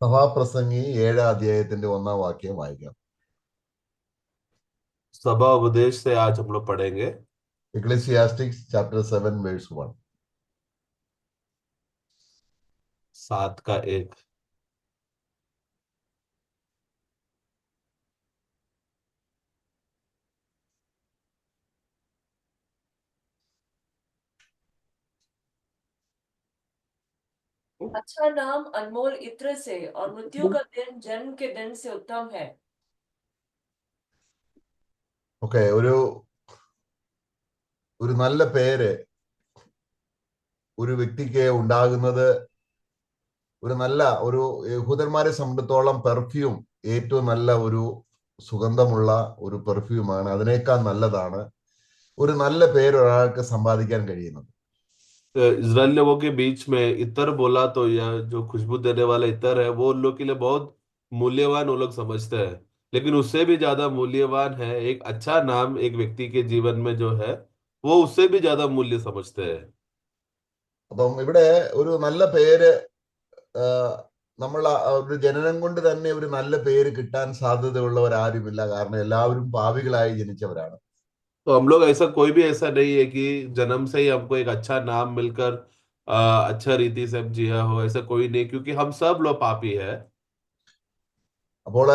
സഭാപ്രസംഗി 7-ാം അധ്യായത്തിന്റെ 1-ാം വാക്യം വായിക്കാം. सभा उपदेश से आज हम लोग पढ़ेंगे Ecclesiastes chapter 7 verse 1. 7 का 1। अच्छा नाम अनमोल इत्र से और मृत्यु का दिन जन्म के दिन से उत्तम है। ഓക്കെ, ഒരു നല്ല പേര് ഒരു വ്യക്തിക്ക് ഉണ്ടാകുന്നത് ഒരു യഹൂദന്മാരെ സംബന്ധിച്ചോളം പെർഫ്യൂം ഏറ്റവും നല്ല ഒരു സുഗന്ധമുള്ള ഒരു പെർഫ്യൂമാണ്. അതിനേക്കാൾ നല്ലതാണ് ഒരു നല്ല പേര് ഒരാൾക്ക് സമ്പാദിക്കാൻ കഴിയുന്നത്. इजराइल लोगों के बीच में इतर बोला तो यह जो खुशबू देने वाला इतर है वो उन लोग के लिए बहुत मूल्यवान वो लोग समझते हैं। लेकिन उससे भी ज्यादा मूल्यवान है एक अच्छा नाम एक व्यक्ति के जीवन में जो है वो उससे भी ज्यादा मूल्य समझते हैं। അപ്പം ഇവിടെ ഒരു നല്ല പേര് നമ്മൾ ഒരു ജനനം കൊണ്ട് തന്നെ ഒരു നല്ല പേര് കിട്ടാൻ സാധ്യതയുള്ളവരാരുമില്ല. കാരണം എല്ലാവരും പാപികളായി ജനിച്ചവരാണ്. तो हम लोग ऐसा कोई भी ऐसा नहीं है कि जन्म से ही हमको एक अच्छा नाम मिलकर अच्छा रीति से हम जिया हो, ऐसा कोई नहीं, क्योंकि हम सब लोग पापी है। അപ്പോൾ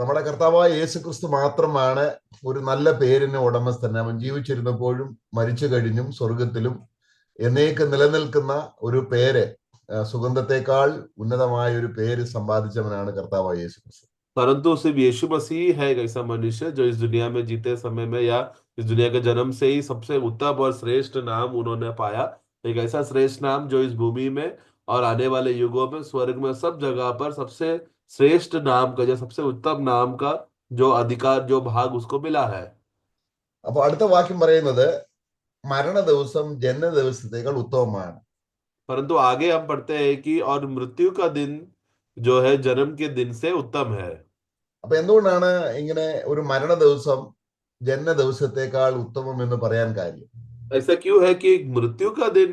നമ്മുടെ കർത്താവായ യേശു ക്രിസ്തു മാത്രമാണ് ഒരു നല്ല പേരിന് ഉടമസ്ഥൻ. അവൻ ജീവിച്ചിരുന്നപ്പോഴും മരിച്ചു കഴിഞ്ഞും സ്വർഗത്തിലും എന്നേക്ക് നിലനിൽക്കുന്ന ഒരു പേര്, സുഗന്ധത്തെക്കാൾ ഉന്നതമായ ഒരു പേര് സമ്പാദിച്ചവനാണ് കർത്താവായ യേശു ക്രിസ്തു. परंतु सिर्फ यीशु मसीह है एक ऐसा मनुष्य जो इस दुनिया में जीते समय में या इस दुनिया के जन्म से ही सबसे उत्तम और श्रेष्ठ नाम उन्होंने पाया। एक ऐसा श्रेष्ठ नाम जो इस भूमि में और आने वाले युगों में स्वर्ग में सब जगह पर सबसे श्रेष्ठ नाम का या सबसे उत्तम नाम का जो अधिकार जो भाग उसको मिला है। അപ്പൊ അടുത്ത വാക്യം പറയുന്നത് മരണ ദിവസം ജനന ദിവസത്തേക്കാൾ ഉത്തമമാണ്. परंतु आगे हम पढ़ते हैं कि और मृत्यु का दिन जो है जन्म के दिन से उत्तम है। അപ്പൊ എന്തുകൊണ്ടാണ് ഇങ്ങനെ ഒരു മരണ ദിവസം ജനന ദിവസത്തേക്കാൾ ഉത്തമം എന്ന് പറയാൻ കാര്യം? ऐसा क्यों है कि मृत्यु का दिन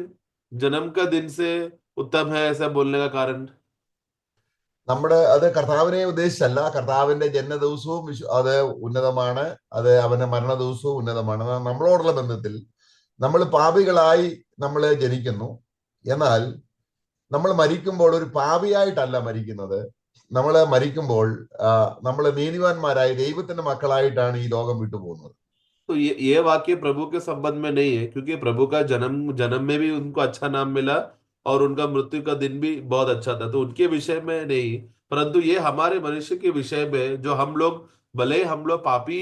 जन्म का दिन से उत्तम है, ऐसा बोलने का कारण? അത് കർത്താവിനെ ഉദ്ദേശിച്ചല്ല. കർത്താവിന്റെ ജനന ദിവസവും അത് ഉന്നതമാണ്, അത് അവന്റെ മരണ ദിവസവും ഉന്നതമാണ്. നമ്മളോടുള്ള ബന്ധത്തിൽ നമ്മൾ പാപികളായി നമ്മൾ ജനിക്കുന്നു. എന്നാൽ നമ്മൾ മരിക്കുമ്പോൾ ഒരു പാപിയായിട്ടല്ല മരിക്കുന്നത്. നമ്മൾ മരിക്കുമ്പോൾ നമ്മൾ നീതിമാന്മാരായി ദൈവത്തിന്റെ മക്കളായിട്ടാണ് ഈ ലോകം വിട്ടുപോകുന്നത്. तो ये वाक्य प्रभु के संबंध में नहीं है, क्योंकि प्रभु का जन्म जन्म में भी उनको अच्छा नाम मिला और उनका मृत्यु का दिन भी बहुत अच्छा था, तो उनके विषय में नहीं। परंतु ये हमारे मनुष्य के विषय में जो हम लोग भले ही हम लोग पापी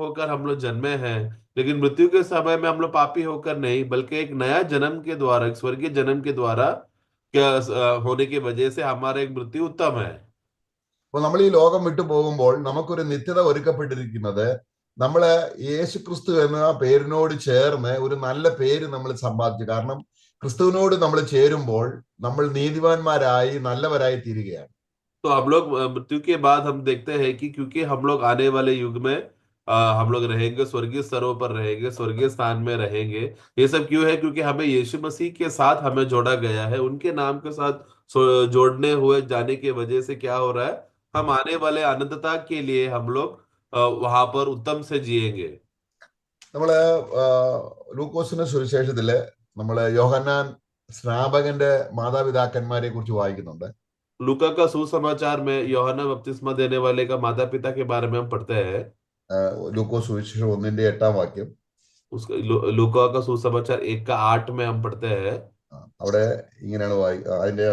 होकर हम लोग जन्मे हैं, लेकिन मृत्यु के समय में हम लोग पापी होकर नहीं, बल्कि एक नया जन्म के द्वारा एक स्वर्गीय जन्म के द्वारा क्या होने की वजह से हमारा एक मृत्यु उत्तम है। അപ്പോൾ നമ്മൾ ഈ ലോകം വിട്ടു പോകുമ്പോൾ നമുക്കൊരു നിത്യത ഒരുക്കപ്പെട്ടിരിക്കുന്നത് നമ്മള് യേശു ക്രിസ്തു എന്ന പേരിനോട് ചേർന്ന് ഒരു നല്ല പേര് നമ്മൾ സമ്പാദിച്ചു. കാരണം ക്രിസ്തുവിനോട് നമ്മൾ ചേരുമ്പോൾ നമ്മൾ നീതിമാന്മാരായി നല്ലവരായി തീരുകയാണ്. तो हम लोग मृत्यु के बाद हम देखते हैं कि क्योंकि हम लोग आने वाले युग में हम लोग रहेंगे, स्वर्गीय स्तरों पर रहेंगे, स्वर्गीय स्थान में रहेंगे। ये सब क्यों है? क्योंकि हमें यीशु मसीह के साथ हमें जोड़ा गया है, उनके नाम के साथ जोड़ने हुए जाने की वजह से क्या हो रहा है, हम आने वाले अनंतता के लिए हम लोग वहां पर उत्तम से जिएंगे। നമ്മള് ലൂക്കോസിന്റെ സുവിശേഷത്തില് നമ്മള് യോഹന്നാൻ സ്നാപകന്റെ മാതാപിതാക്കന്മാരെ കുറിച്ച് വായിക്കുന്നുണ്ട്. लूका का सुसमाचार में यूहन्ना बपतिस्मा देने वाले का माता पिता के बारे में हम पढ़ते हैं। ലൂക്കോസ് സുവിശേഷം 1-ന്റെ 8-ാം വാക്യം. उसका लूका का सुसमाचार 1 का 8 में हम पढ़ते हैं। അവിടെ ഇങ്ങനെയാണ് അതിന്റെ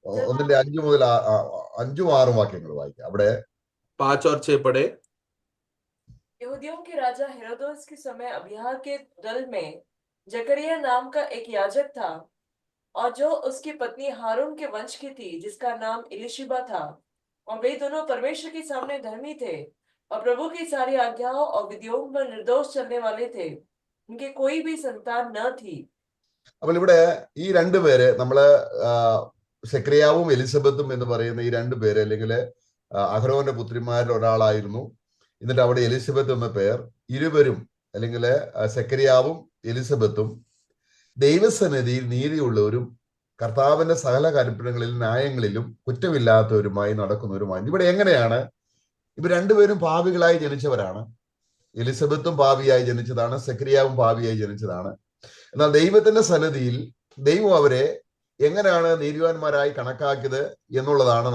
1-ന്റെ 5 മുതൽ 5-ഉം 6-ഉം വാക്യങ്ങൾ വായിക്കാം. അവിടെ 5 और 6 पढ़े। यहूदियों के राजा हेरोदोस के समय अबिय्याह के दल में जकरिया नाम का एक याजक था, और जो उसकी पत्नी हारून के वंश की थी, जिसका नाम इलिशिबा था। और वे दोनों परमेश्वर के सामने धर्मी थे और प्रभु की सारी आज्ञाओं और विधियों पर निर्दोष चलने वाले थे। उनके कोई भी संतान न थी। അപ്പോൾ ഇവിടെ ഈ രണ്ടുപേര് നമ്മള് സെക്രിയാവും എലിസബത്തും എന്ന് പറയുന്ന ഈ രണ്ടുപേര് അല്ലെങ്കിൽ അഹരോന്റെ പുത്രിമാരിൽ ഒരാളായിരുന്നു. എന്നിട്ട് അവിടെ എലിസബത്ത് എന്ന പേർ. ഇരുവരും അല്ലെങ്കിൽ സെക്രിയാവും എലിസബത്തും ദൈവസന്നിധിയിൽ നീതിയുള്ളവരും കർത്താവിന്റെ സകല കൽപ്പനകളിലും ന്യായങ്ങളിലും കുറ്റമില്ലാത്തവരുമായി നടക്കുന്നവരുമായി. ഇവിടെ എങ്ങനെയാണ്? ഇവർ രണ്ടുപേരും പാപികളായി ജനിച്ചവരാണ്. എലിസബത്തും പാപിയായി ജനിച്ചതാണ്, സെക്രിയാവും പാപിയായി ജനിച്ചതാണ്. എന്നാൽ ദൈവത്തിന്റെ സന്നിധിയിൽ ദൈവം അവരെ എങ്ങനെയാണ് നീതിവാന്മാരായി കണക്കാക്കിയത് എന്നുള്ളതാണ്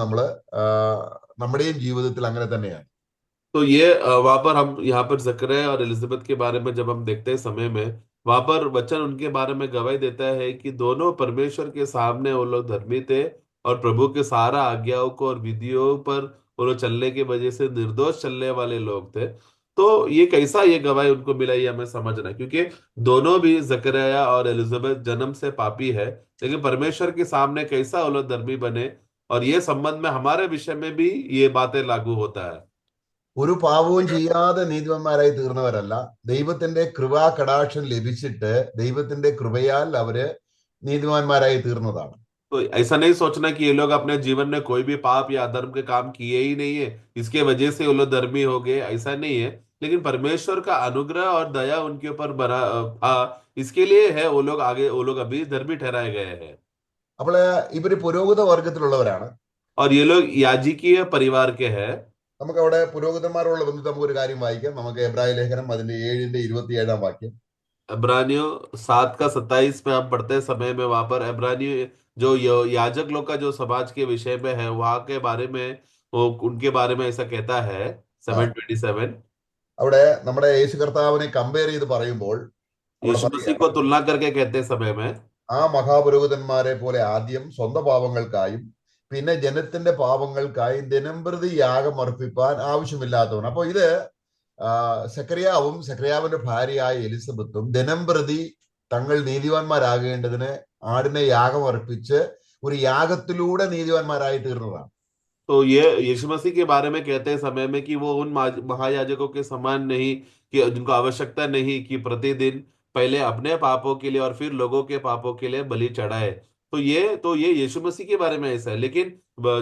നമ്മുടെയും ജീവിതത്തിൽ അങ്ങനെ തന്നെയാണ്. तो ये वहां पर हम यहाँ पर जकरिया और एलिजाबेथ के बारे में जब हम देखते हैं समय में, वहां पर वचन उनके बारे में गवाही देता है कि दोनों परमेश्वर के सामने वो लोग धर्मी थे और प्रभु के सारा आज्ञाओं को और विधियों पर वो लोग चलने की वजह से निर्दोष चलने वाले लोग थे। तो ये कैसा ये गवाही उनको मिला, ये हमें समझना है, क्योंकि दोनों भी जकरिया और एलिजाबेथ जन्म से पापी है, लेकिन परमेश्वर के सामने कैसा वो लोग धर्मी बने, और ये संबंध में हमारे विषय में भी ये बातें लागू होता है। ഒരു പാപവും ചെയ്യാതെ നീതിമാന്മാരായി തീർന്നവരല്ല. ദൈവത്തിന്റെ കൃപാ കടാക്ഷം ലഭിച്ചിട്ട് ദൈവത്തിന്റെ കൃപയാൽ അവര് നീതിമാന്മാരായി തീർന്നതാണ്. तो ऐसा नहीं सोचना कि ये लोग अपने जीवन में कोई भी पाप या अधर्म के काम किए ही नहीं है, इसके वजह से वो लोग धर्मी हो गए, ऐसा नहीं है। लेकिन परमेश्वर का अनुग्रह और दया उनके ऊपर बना था, इसके लिए है वो लोग अभी धर्मी ठहराए गए हैं। അപ്പോൾ ഇവര് പുരോഹിത വർഗത്തിലുള്ളവരാണ്. और ये लोग याजकीय परिवार के हैं। നമുക്ക് അവിടെ പുരോഹിതന്മാരുള്ള ബന്ധത്തിൽ നമുക്കൊരു കാര്യം വായിക്കാം. നമുക്ക് എബ്രായ ലേഖനം അതിന്റെ 7:27 വാക്യം. इब्रानियों 7:27 में हम पढ़ते समय में वहां पर इब्रानियों जो याजक लोग का जो समाज के विषय में है, वहां के बारे में वो उनके बारे में ऐसा कहता है 7:27। അവിടെ നമ്മുടെ യേശു കർത്താവിനെ കമ്പയർ ചെയ്ത് പറയുമ്പോൾ यीशु मसीह को तुलना करके कहते समय में ആ മഹാപുരോഹിതന്മാരെ പോലെ ആദ്യം സ്വന്തം പാപങ്ങൾക്കായും പിന്നെ ജനത്തിന്റെ പാപങ്ങൾക്കായും ദിനംപ്രതി യാഗം അർപ്പിപ്പാൻ ആവശ്യമില്ലാത്തവൻ. അപ്പൊ ഇത് സെക്രിയാവും സെക്രിയാവിന്റെ ഭാര്യയായ എലിസബത്തും ദിനംപ്രതി തങ്ങൾ നീതിവാന്മാരാകേണ്ടതിന് ആടിനെ യാഗം അർപ്പിച്ച് ഒരു യാഗത്തിലൂടെ നീതിവാന്മാരായി തീർന്നതാണ്. तो ये यीशु मसीह के बारे में कहते समय में कि वो उन महायाजकों के समान नहीं, कि जिनको आवश्यकता नहीं कि प्रतिदिन पहले अपने पापों के लिए और फिर लोगों के पापों के लिए बलि चढ़ाए। तो ये यीशु मसीह के बारे में ऐसा है। लेकिन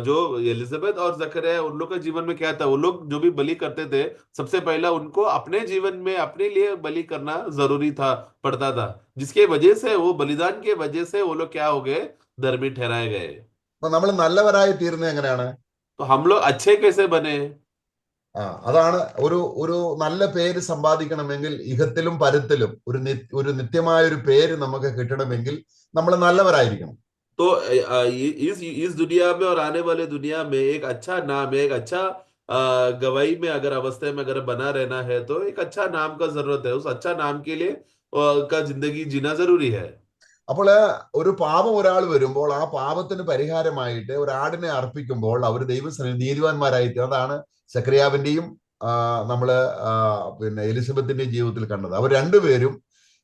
जो एलिजाबेथ और जकरिया उन लोग के जीवन में क्या था, वो लोग जो भी बलि करते थे, सबसे पहला उनको अपने जीवन में अपने लिए बलि करना जरूरी था, पड़ता था, जिसके वजह से वो बलिदान के वजह से वो लोग क्या हो गए, धर्मी ठहराए गए। അപ്പൊ നമ്മൾ നല്ലവരായി തീർന്നത് എങ്ങനെയാണ്? तो हम लोग अच्छे कैसे बने? അതാണ് ഒരു നല്ല പേര് സമ്പാദിക്കണമെങ്കിൽ ഇഹത്തിലും പരത്തിലും ഒരു നിത്യമായ ഒരു പേര് നമുക്ക് കിട്ടണമെങ്കിൽ നമ്മൾ നല്ലവരായിരിക്കണം. तो इस दुनिया में और आने वाले दुनिया में एक अच्छा नाम, एक अच्छा गवाही में अगर अवस्था में अगर बना रहना है तो एक अच्छा नाम का जरूरत है। उस अच्छा नाम के लिए का जिंदगी जीना जरूरी है। അപ്പോൾ ഒരു പാപം ഒരാൾ വരുമ്പോൾ ആ പാപത്തിന് പരിഹാരമായിട്ട് ഒരു ആടിനെ അർപ്പിക്കുമ്പോൾ അവർ ദൈവസന്നിധിയിൽ നീതിവാന്മാരായി. അതാണ് സെക്രിയാവിന്റെയും പിന്നെ എലിസബത്തിന്റെയും ജീവിതത്തിൽ കണ്ടത്. അവർ രണ്ടുപേരും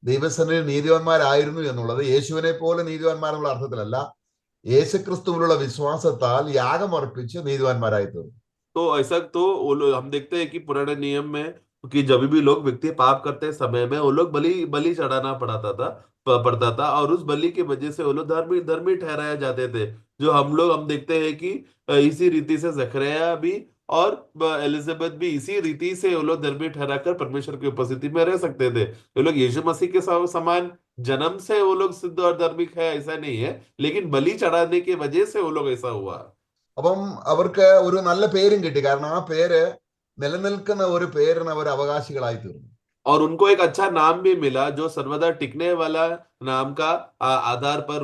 ദൈവസന്നിധിയിൽ നീതിവാന്മാരായിരുന്നു എന്നുള്ളത് യേശുവിനെ പോലെ നീതിവാന്മാരെന്നുള്ള അർത്ഥത്തിലല്ല, യേശുക്രിസ്തുവിലുള്ള വിശ്വാസത്താൽ യാഗം അർപ്പിച്ച് നീതിവാന്മാരായി തീർന്നു. तो ऐसा तो हम देखते हैं कि पुराने नियम में कि जब भी लोग व्यक्ति पाप करते समय में वो लोग बलि चढ़ाना पड़ता था और उस बलि की वजह से वो लोग धर्मी ठहराए जाते थे। जो हम देखते हैं कि इसी रीति से जकरिया भी और एलिजाबेथ भी इसी रीति से वो लोग धर्मी ठहरा कर परमेश्वर की उपस्थिति में रह सकते थे। वो लोग यीशु मसीह के समान जन्म से वो लोग सिद्ध और धार्मिक है ऐसा नहीं है, लेकिन बलि चढ़ाने की वजह से वो लोग ऐसा हुआ। അപ്പം അവർക്ക് ഒരു നല്ല പേരും കിട്ടി. കാരണം ആ പേര് നിലനിൽക്കുന്ന ഒരു പേരിന് അവർ അവകാശികളായി തീർന്നു. और उनको एक अच्छा नाम भी मिला जो सर्वदा टिकने वाला नाम का आधार पर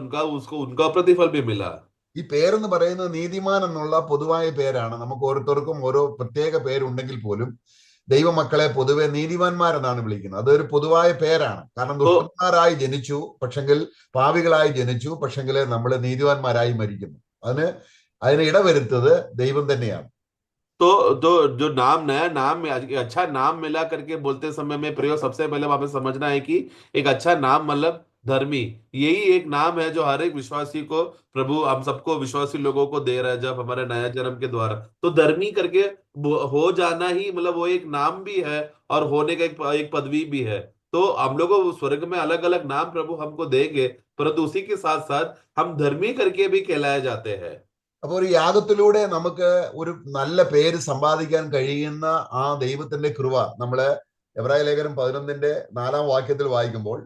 उनका प्रतिफल भी मिला। ഈ പേരെന്ന് പറയുന്നത് നീതിമാൻ എന്നുള്ള പൊതുവായ പേരാണ്. നമുക്ക് ഓരോരുത്തർക്കും ഓരോ പ്രത്യേക പേരുണ്ടെങ്കിൽ പോലും ദൈവമക്കളെ പൊതുവെ നീതിമാന്മാരെന്നാണ് വിളിക്കുന്നത്. അതൊരു പൊതുവായ പേരാണ്. കാരണം ദുഷ്ടന്മാരായി ജനിച്ചു, പക്ഷെങ്കിൽ പാപികളായി ജനിച്ചു, പക്ഷെങ്കിൽ നമ്മൾ നീതിവാന്മാരായി മരിക്കുന്നു. അതിന് ഇടവരുത്തത് ദൈവം തന്നെയാണ്. तो जो नया नाम में अच्छा नाम मिला करके बोलते समय में प्रयोग सबसे पहले हमें समझना है कि एक अच्छा नाम मतलब धर्मी, यही एक नाम है जो हर एक विश्वासी को प्रभु हम सबको विश्वासी लोगों को दे रहा है जब हमारे नया जन्म के द्वारा। तो धर्मी करके हो जाना ही मतलब वो एक नाम भी है और होने का एक पदवी भी है। तो हम लोगों को स्वर्ग में अलग अलग नाम प्रभु हमको देंगे, परंतु उसी के साथ साथ हम धर्मी करके भी कहलाए जाते हैं। അപ്പൊ ഒരു യാഗത്തിലൂടെ നമുക്ക് ഒരു നല്ല പേര് സമ്പാദിക്കാൻ കഴിയുന്ന ആ ദൈവത്തിന്റെ കൃപ നമ്മള് എബ്രായ ലേഖനം 11:4 വാക്യത്തിൽ വായിക്കുമ്പോൾ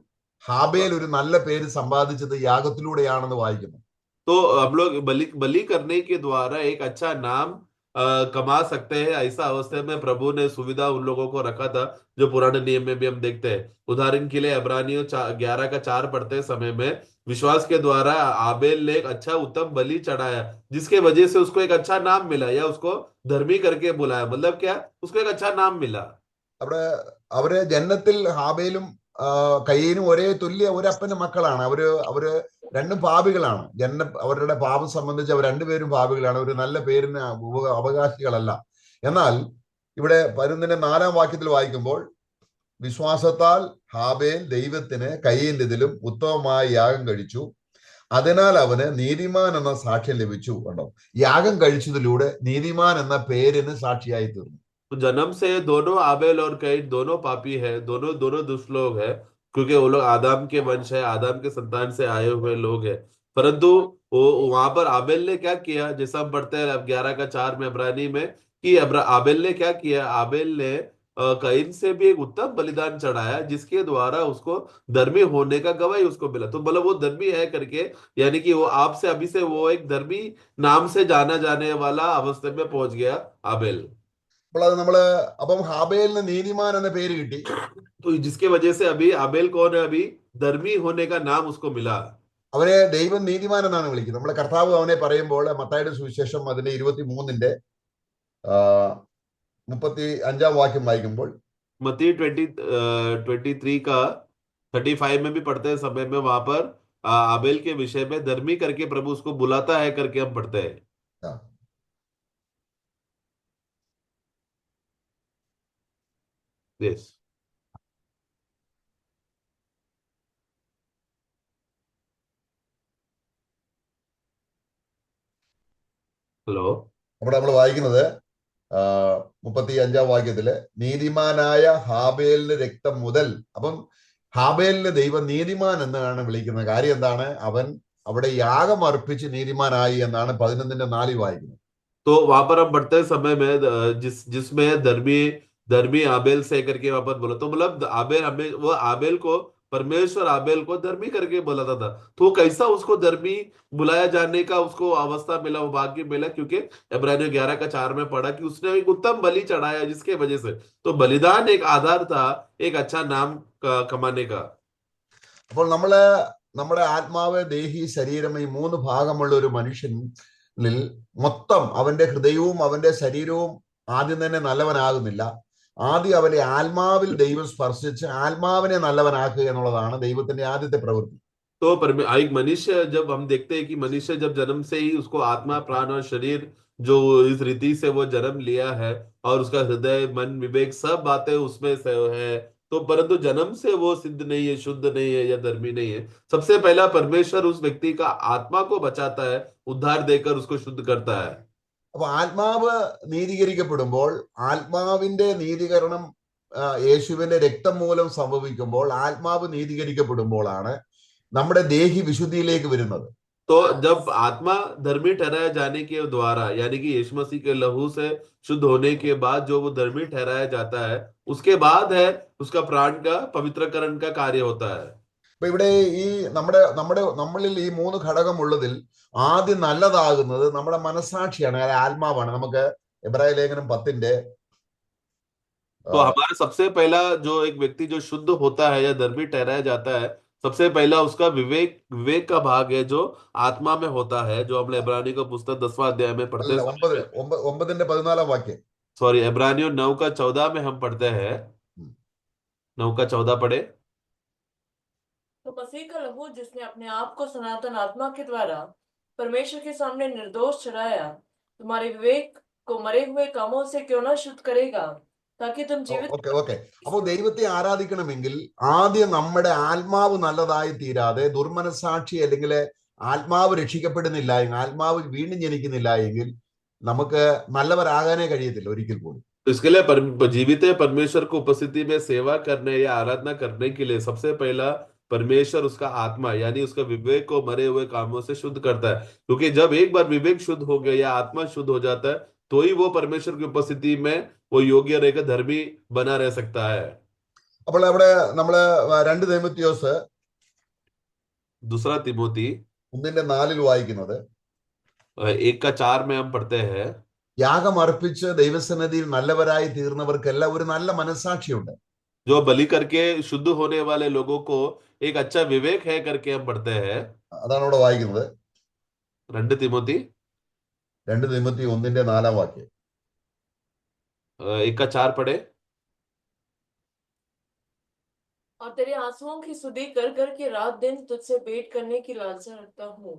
ഹാബേൽ ഒരു നല്ല പേര് സമ്പാദിച്ചത് യാഗത്തിലൂടെയാണെന്ന് വായിക്കുന്നു. तो हम लोग बलि बलि करने के द्वारा एक अच्छा नाम कमा सकते हैं। ऐसा अवस्था में प्रभु ने सुविधा उन लोगों को रखा था, जो पुराने नियम में भी हम देखते हैं। उदाहरण के लिए इब्रानियों 11 का 4 पढ़ते समय में विश्वास के द्वारा आबेल ने एक अच्छा उत्तम बलि चढ़ाया, जिसके वजह से उसको एक अच्छा नाम मिला, या उसको धर्मी करके बुलाया। मतलब क्या, उसको एक अच्छा नाम मिला। അവിടെ അവര് ജനനത്തിൽ ഹാബേലും കയീനും ഒരേ തുല്യ ഒരപ്പന്റെ മക്കളാണ്. അവര് രണ്ടും പാപികളാണ്. അവരുടെ പാപം സംബന്ധിച്ച് അവർ രണ്ടുപേരും പാപികളാണ്. ഒരു നല്ല പേരിന് അവകാശികളല്ല. എന്നാൽ ഇവിടെ 4-ാം വാക്യത്തിൽ വായിക്കുമ്പോൾ, വിശ്വാസത്താൽ ഹാബേൽ ദൈവത്തിന് കയീന്റെതിലും ഉത്തമമായ യാഗം കഴിച്ചു, അതിനാൽ അവന് നീതിമാൻ എന്ന സാക്ഷ്യം ലഭിച്ചു. കണ്ടോ, യാഗം കഴിച്ചതിലൂടെ നീതിമാൻ എന്ന പേരിന് സാക്ഷിയായി തീർന്നു. तो जन्म से दोनों आबेल और कैन दोनों पापी है, दोनों दोनों दुष्ट लोग है, क्योंकि वो लोग आदम के वंश है, आदम के संतान से आए हुए लोग हैं। परंतु वो वहां पर आबेल ने क्या किया, जैसा हम पढ़ते हैं अब 11 का 4 में इब्रानी में, कि आबेल ने क्या किया, आबेल ने कैन से भी एक उत्तम बलिदान चढ़ाया, जिसके द्वारा उसको धर्मी होने का गवाही उसको मिला। तो मतलब वो धर्मी है करके, यानी कि वो आपसे अभी से वो एक धर्मी नाम से जाना जाने वाला अवस्था में पहुंच गया आबेल। അപ്പോൾ അത് അപ്പം ഹാബേലിന് നീതിമാൻ എന്ന പേര് കിട്ടി. तो जिसके वजह से अभी आबेल कौन है, अभी धर्मी होने का नाम उसको मिला। അവനെ ദൈവം നീതിമാൻ എന്നാണ് വിളിക്കുന്നത്. നമ്മളെ കർത്താവ് അവനെ പറയുമ്പോൾ മത്തായിയുടെ സുവിശേഷം അതിന്റെ 23-ന്റെ 35-ാം വാക്യം വായിക്കുമ്പോൾ, मत्ती 23 का 35 में भी पढ़ते हैं समय में, वहां पर आबेल के विषय में धर्मी करके प्रभु उसको बुलाता है करके हम पढ़ते हैं। ആ, यस, हेलो। അവിടെ നമ്മൾ വായിക്കുന്നത് 35-ാം വാക്യത്തില്, നീതിമാനായ ഹാബേലിന്റെ രക്തം മുതൽ. അപ്പം ഹാബേലിന് ദൈവം നീതിമാൻ എന്നാണ് വിളിക്കുന്നത്. കാര്യം എന്താണ്? അവൻ അവിടെ യാഗം അർപ്പിച്ച് നീതിമാനായി എന്നാണ് 11-ന്റെ 4 വായിക്കുന്നത്. तो वहां पर हम पढ़ते समय में जिसमें धर्मी धर्मी आबेल से करके वहां पर बोला, तो मतलब आबेल हमें वो आबेल को परमेश्वर आबेल को धर्मी करके बुलाता था। तो कैसा उसको धर्मी बुलाया जाने का उसको अवस्था मिला, वो भाग्य मिला, क्योंकि इब्रानियों 11 का 4 में पढ़ा कि उसने एक उत्तम बलि चढ़ाया, जिसके वजह से तो बलिदान एक आधार था एक अच्छा नाम कमाने का। അപ്പോൾ നമ്മുടെ ആത്മാവ്, ദേഹി, ശരീരം, ഈ 3 ഭാഗമുള്ള ഒരു മനുഷ്യനിൽ മൊത്തം അവന്റെ ഹൃദയവും അവന്റെ ശരീരവും ആദ്യം തന്നെ നല്ലവനാകുന്നില്ല. ആദ്യം അവന്റെ ആത്മാവിൽ ദൈവം സ്പർശിച്ച് ആത്മാവിനെ നല്ലവനാക്കുക എന്നുള്ളതാണ് ദൈവത്തിന്റെ ആദ്യത്തെ പ്രവൃത്തി. तो एक मनुष्य, जब हम देखते हैं कि मनुष्य जब जन्म से ही उसको आत्मा, प्राण और शरीर जो इस रीति से वो जन्म लिया है, और उसका हृदय, मन, विवेक सब बातें उसमें से है, तो परंतु जन्म से वो सिद्ध नहीं है, शुद्ध नहीं है या धर्मी नहीं है। सबसे पहला परमेश्वर उस व्यक्ति का आत्मा को बचाता है, उद्धार देकर उसको शुद्ध करता है। അപ്പൊ ആത്മാവ് നീതീകരിക്കപ്പെടുമ്പോൾ, ആത്മാവിന്റെ നീതീകരണം യേശുവിന്റെ രക്തം മൂലം സംഭവിക്കുമ്പോൾ, ആത്മാവ് നീതീകരിക്കപ്പെടുമ്പോഴാണ് നമ്മുടെ ദേഹി വിശുദ്ധിയിലേക്ക് വരുന്നത്. तो जब आत्मा धर्मी ठहराया जाने के द्वारा, यानी कि यीशु मसीह के लहू से शुद्ध होने के बाद जो वो धर्मी ठहराया जाता है, उसके बाद है उसका प्राण का पवित्रकरण का कार्य होता है। അപ്പൊ ഇവിടെ ഈ നമ്മളിൽ ഈ 3 ഘടകമുള്ളതിൽ ആദ്യം നല്ലതാകുന്നത് നമ്മുടെ മനസ്സാക്ഷിയാണ്, അതായത് ആത്മാവാണ്. നമുക്ക് എബ്രായ ലേഖനം 10-ന്റെ तो हमारा सबसे पहला जो एक व्यक्ति जो शुद्ध होता है या धर्मी ठहराया जाता है, सबसे पहला उसका विवेक का भाग है, जो आत्मा में होता है, जो हमने इब्रानी का पुस्तक 10वां अध्याय में पढ़ते हैं। 9-ന്റെ 14-ാം വാക്യം. सॉरी, इब्रानियों 9 का 14 में हम पढ़ते हैं। 9 का 14 पढ़े। तो मसीह का लहू, जिसने अपने आप को सनातन आत्मा के द्वारा परमेश्वर के सामने निर्दोष ठहराया, तुम्हारे विवेक को मरे हुए कामों से क्यों न शुद्ध करेगा, ताकि तुम जीवित ഓക്കെ. അപ്പോൾ ദൈവത്തെ ആരാധിക്കണമെങ്കിൽ ആദ്യം നമ്മുടെ ആത്മാവ് നല്ലതായി തീരാതെ, ദുർമനസാക്ഷി അല്ലെങ്കിൽ ആത്മാവ് രക്ഷിക്കപ്പെടുന്നില്ല എങ്കിൽ, ആത്മാവ് വീണ്ടും ജനിക്കുന്നില്ല എങ്കിൽ നമുക്ക് നല്ലവരാകാനേ കഴിയത്തില്ല ഒരിക്കൽ പോലും. तो इसके लिए जीवित परमेश्वर को उपस्थिति में सेवा करने या आराधना करने के लिए सबसे पहला परमेश्वर उसका आत्मा, यानी उसका विवेक को मरे हुए कामों से शुद्ध करता है। क्योंकि जब एक बार विवेक शुद्ध हो गया या आत्मा शुद्ध हो जाता है, तो ही वो परमेश्वर की उपस्थिति में वो योग्य रहकर धर्मी बना रह सकता है। അപ്പോൾ അവിടെ നമ്മള് 2 തീമോഥെയോസ് दूसरा तिमोथी 1:4 വായിക്കുന്നത്, 1:4 में हम पढ़ते हैं, യാഗം അർപ്പിച്ച് ദൈവസന്നിധിയിൽ നല്ലവരായി തീർന്നവർക്കെല്ലാം ഒരു നല്ല മനസ്സാക്ഷിയുണ്ട്. जो बलि करके शुद्ध होने वाले लोगों को एक अच्छा विवेक है करके हम पढ़ते हैं. അതാണ് ഇവിടെ വായിക്കുന്നത്. 2 तिमोथी 2 തിമോത്തി 1:4 1:4 पढ़े. और तेरे आंसुओं की सुधि कर कर के रात दिन तुझसे भेंट करने की लालसा रखता हूँ.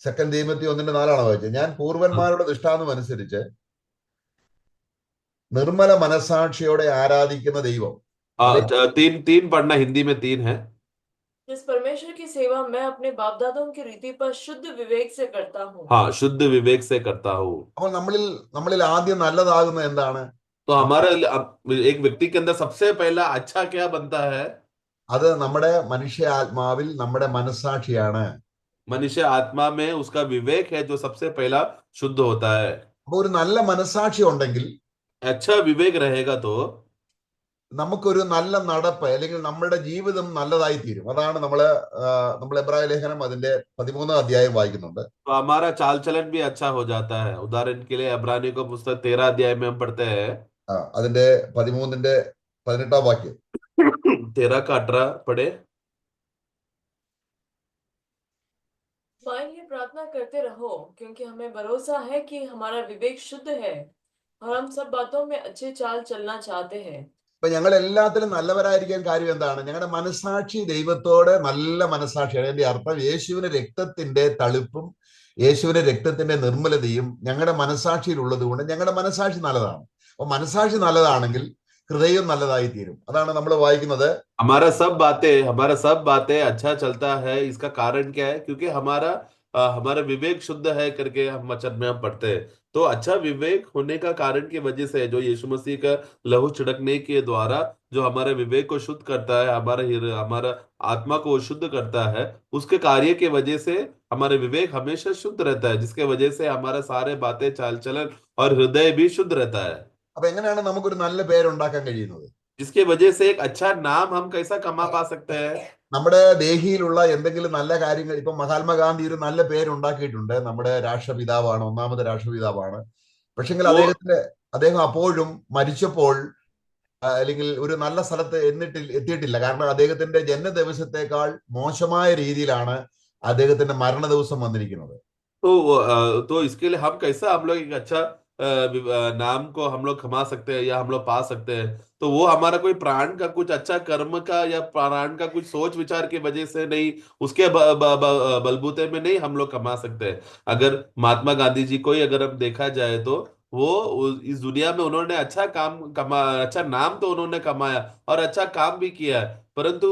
2 തിമോത്തി 1:4 വായിച്ചത്. ഞാൻ പൂർവന്മാരുടെ ദൃഷ്ടാന്തം അനുസരിച്ച് നിർമ്മല മനസാക്ഷിയോടെ ആരാധിക്കുന്ന ദൈവം. तीन तीन पढ़ना, हिंदी में 3 है. जिस परमेश्वर की सेवा मैं अपने बाप दादों की रीति पर शुद्ध विवेक से करता हूँ. हाँ, शुद्ध विवेक से करता हूँ. അപ്പോൾ നമ്മളിൽ ആദ്യം നല്ലതാകുന്നത് എന്താണ്? तो हमारे एक व्यक्ति के अंदर सबसे पहला अच्छा क्या बनता है? അത് നമ്മുടെ മനുഷ്യ ആത്മാവിൽ നമ്മുടെ മനസാക്ഷിയാണ്. मनुष्य आत्मा में उसका विवेक है जो सबसे पहला शुद्ध होता है. അപ്പോൾ ഒരു നല്ല മനസാക്ഷി ഉണ്ടെങ്കിൽ अच्छा विवेक रहेगा तो നമുക്കൊരു നല്ല നടപ്പ് അല്ലെങ്കിൽ നമ്മുടെ ജീവിതം നല്ലതായി തീരും. അതാണ് നമ്മൾ എബ്രായ ലേഖനം അതിന്റെ 13 അധ്യായം വായിക്കുന്നുണ്ട്. तो हमारा चाल चलन भी अच्छा हो जाता है. उदाहरण के लिए इब्रानियों का पुस्तक 13 अध्याय में हम पढ़ते हैं, അതിന്റെ 13-18 വാക്യം. 13 का 18 पढ़े. ये प्रार्थना करते रहो क्योंकि हमें भरोसा है कि हमारा विवेक शुद्ध है और हम सब बातों में अच्छे चाल चलना चाहते हैं. അപ്പൊ ഞങ്ങൾ എല്ലാത്തിലും നല്ലവരായിരിക്കാൻ കാര്യം എന്താണ്? ഞങ്ങളുടെ മനസാക്ഷി ദൈവത്തോട് നല്ല മനസാക്ഷിയാണ്. അതിന്റെ അർത്ഥം യേശുവിന്റെ രക്തത്തിന്റെ തളിപ്പും യേശുവിന്റെ രക്തത്തിന്റെ നിർമ്മലതയും ഞങ്ങളുടെ മനസാക്ഷിയിൽ ഉള്ളത് കൊണ്ട് ഞങ്ങളുടെ മനസാക്ഷി നല്ലതാണ്. അപ്പൊ മനസാക്ഷി നല്ലതാണെങ്കിൽ ഹൃദയം നല്ലതായി തീരും. അതാണ് നമ്മൾ വായിക്കുന്നത്. हमारा सब बातें अच्छा चलता है. इसका कारण क्या है? क्योंकि हमारा विवेक शुद्ध है करके हम वचन में हम पढ़ते हैं. तो अच्छा विवेक होने का कारण की वजह से जो यीशु मसीह का लहू छिड़कने के द्वारा जो हमारे विवेक को शुद्ध करता है, हमारा आत्मा को शुद्ध करता है, उसके कार्य के वजह से हमारा विवेक हमेशा शुद्ध रहता है, जिसके वजह से हमारा सारे बातें चाल चलन और हृदय भी शुद्ध रहता है. അപ്പൊ എങ്ങനെയാണ് നമുക്കൊരു നല്ല പേരുണ്ടാക്കാൻ കഴിയുന്നത്? जिसके वजह से एक अच्छा नाम हम कैसा कमा पा सकते हैं? നമ്മുടെ ദേഹിയിലുള്ള എന്തെങ്കിലും നല്ല കാര്യങ്ങൾ, ഇപ്പൊ മഹാത്മാഗാന്ധി ഒരു നല്ല പേരുണ്ടാക്കിയിട്ടുണ്ട്. നമ്മുടെ രാഷ്ട്രപിതാവാണ്, 1ാമത്തെ രാഷ്ട്രപിതാവാണ്. പക്ഷെങ്കിൽ वो അദ്ദേഹം അപ്പോഴും മരിച്ചപ്പോൾ അല്ലെങ്കിൽ ഒരു നല്ല സ്ഥലത്ത് എത്തിയിട്ടില്ല. കാരണം അദ്ദേഹത്തിന്റെ ജന്മദിവസത്തെക്കാൾ മോശമായ രീതിയിലാണ് അദ്ദേഹത്തിന്റെ മരണ ദിവസം വന്നിരിക്കുന്നത്. तो इसके लिए हम कैसा हम लोग एक अच्छा नाम को हम लोग कमा सकते हैं या हम लोग पा सकते हैं? तो वो हमारा कोई प्राण का कुछ अच्छा कर्म का या प्राण का कुछ सोच विचार की वजह से नहीं, उसके बलबूते में नहीं हम लोग कमा सकते हैं. अगर महात्मा गांधी जी को ही अगर हम देखा जाए तो वो इस दुनिया में उन्होंने अच्छा नाम तो उन्होंने कमाया और अच्छा काम भी किया है, परंतु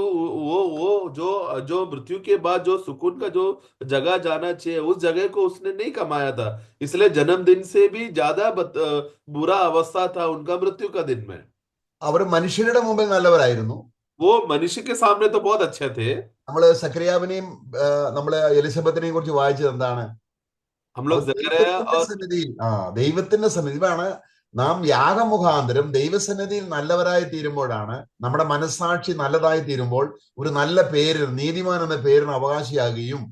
वो जो जो मृत्यु के बाद जो सुकून का जो जगह जाना चाहिए उस जगह को उसने नहीं कमाया था. इसलिए जन्मदिन से भी ज्यादा बुरा अवस्था था उनका मृत्यु का दिन में. അവർ മനുഷ്യരുടെ മുമ്പിൽ നല്ലവരായിരുന്നു. वो मनुष्य के सामने तो बहुत अच्छे थे. നമ്മള് സക്രിയാവിനെയും നമ്മള് എലിസബത്തിനെയും കുറിച്ച് വായിച്ചത് എന്താണ്? हम लोग जकरिया और ദൈവത്തിന്റെ സന്നിധിയാണ് നാം യാഗമുഖാന്തരം ദൈവസന്നിധിയിൽ നല്ലവരായി തീരുമ്പോഴാണ്, നമ്മുടെ മനസാക്ഷി നല്ലതായി തീരുമ്പോൾ ഒരു നല്ല പേര്, നീതിമാൻ എന്ന പേരിന് അവകാശിയാകുകയും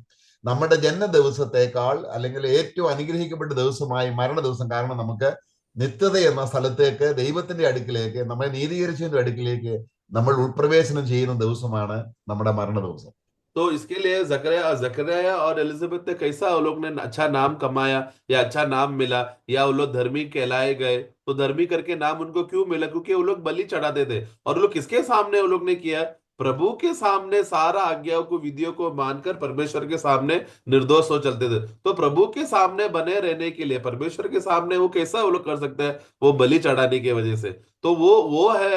നമ്മുടെ ജന്മ ദിവസത്തെക്കാൾ അല്ലെങ്കിൽ ഏറ്റവും അനുഗ്രഹിക്കപ്പെട്ട ദിവസമായി മരണ ദിവസം, കാരണം നമുക്ക് നിത്യത എന്ന സ്ഥലത്തേക്ക്, ദൈവത്തിന്റെ അടുക്കിലേക്ക്, നമ്മളെ നീതീകരിച്ചതിന്റെ അടുക്കിലേക്ക് നമ്മൾ ഉൾപ്രവേശനം ചെയ്യുന്ന ദിവസമാണ് നമ്മുടെ മരണ ദിവസം. तो इसके लिए जकरिया और एलिजाबेथ ने कैसा वो लोग ने अच्छा नाम कमाया या अच्छा नाम मिला या वो लोग धर्मी कहलाए गए? तो धर्मी करके नाम उनको क्यों मिला? क्योंकि वो लोग बलि चढ़ाते थे और वो लोग किसके सामने वो लोग ने किया? प्रभु के सामने सारा आज्ञाओं को, विधियों को मानकर परमेश्वर के सामने निर्दोष हो चलते थे. तो प्रभु के सामने बने रहने के लिए, परमेश्वर के सामने वो कैसा वो लोग कर सकते हैं? वो बलि चढ़ाने की वजह से. तो वो है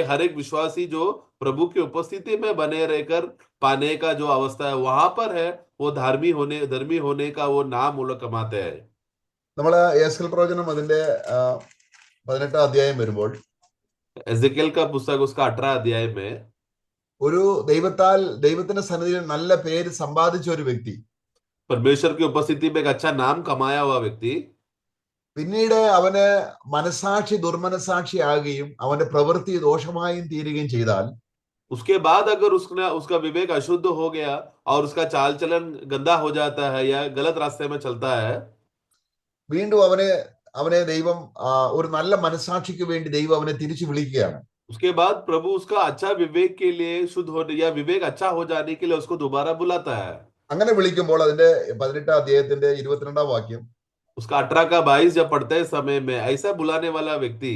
हर एक विश्वासी जो प्रभु की उपस्थिति में बने रहकर पाने का जो अवस्था है, वहां पर है वो धर्मी होने का वो नाम वो लोग कमाते हैं. നമ്മള് യേശുക്രിസ്തു പ്രവചനം അതിന്റെ 18 അധ്യായം വരുമ്പോൾ एजेकियल का पुस्तक उसका 18 अध्याय में ഒരു ദൈവത്തിന്റെ സന്നിധിയിൽ നല്ല പേര് സമ്പാദിച്ച ഒരു വ്യക്തി परमेश्वर की उपस्थिति में एक अच्छा नाम कमाया हुआ व्यक्ति പിന്നീട് അവന് മനസാക്ഷി ദുർമനസാക്ഷി ആകുകയും അവന്റെ പ്രവൃത്തി ദോഷമായും തീരുകയും ചെയ്താൽ उसके बाद अगर उसका विवेक अशुद्ध हो गया और उसका चाल चलन गंदा हो जाता है या गलत रास्ते में चलता है, വീണ്ടും അവനെ അവനെ ദൈവം ഒരു നല്ല മനസാക്ഷിക്ക് വേണ്ടി ദൈവം അവനെ തിരിച്ചു വിളിക്കുകയാണ്. उसके बाद प्रभु उसका अच्छा विवेक के लिए शुद्ध होने या विवेक अच्छा हो जाने के लिए उसको दोबारा बुलाता है. അങ്ങനെ വിളിക്കുമ്പോൾ അതിന്റെ 18 അധ്യായത്തിന്റെ 22 വാക്യം, उसका 18 का 22 जब पढ़ते हैं समय में, ऐसा बुलाने वाला व्यक्ति,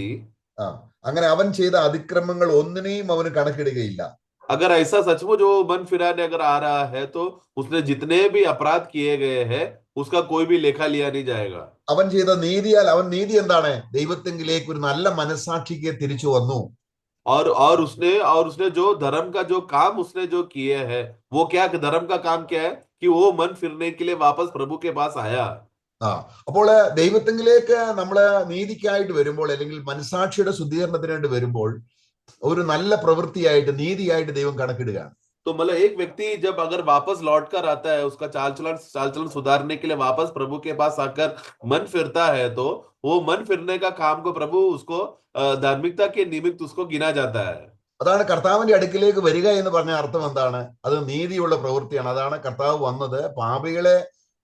ആ അങ്ങനെ അവൻ ചെയ്ത അതിക്രമങ്ങൾ ഒന്നിനെയും അവന് കണക്കിടുകയില്ല. अगर ऐसा सचमुच वो मन फिराने अगर आ रहा है तो उसने जितने भी अपराध किए गए हैं उसका कोई भी लेखा लिया नहीं जाएगा. അവൻ ചെയ്ത നീതിയാൽ അവൻ നീതി എന്താണ്? ദൈവത്തെങ്കിലേക്ക് ഒരു നല്ല മനസാക്ഷിക്ക് തിരിച്ചു വന്നു. और उसने जो धर्म का जो काम उसने जो किए हैं, वो क्या धर्म का काम क्या है कि वो मन फिरने के लिए वापस प्रभु के पास आया. ആ അപ്പോൾ ദൈവത്തെങ്കിലേക്ക് നമ്മള് നീതിക്കായിട്ട് വരുമ്പോൾ, അല്ലെങ്കിൽ മനസാക്ഷിയുടെ ശുദ്ധീകരണത്തിന് വേണ്ടി വരുമ്പോൾ, ഒരു നല്ല പ്രവൃത്തിയായിട്ട് നീതിയായിട്ട് ദൈവം കണക്കിടുകയാണ്. तो मतलब एक व्यक्ति जब अगर वापस लौट कर आता है, उसका चाल चलन सुधारने के लिए वापस प्रभु के पास आकर मन फिरता है, तो वो मन फिरने का काम को प्रभु उसको धार्मिकता के निमित्त उसको गिना जाता है. അതാണ് കർത്താവിന്റെ അടുക്കിലേക്ക് വരിക എന്ന് പറഞ്ഞ അർത്ഥം എന്താണ്? അത് നീതിയുള്ള പ്രവൃത്തിയാണ്. അതാണ് കർത്താവ് വന്നത്. പാപികളെ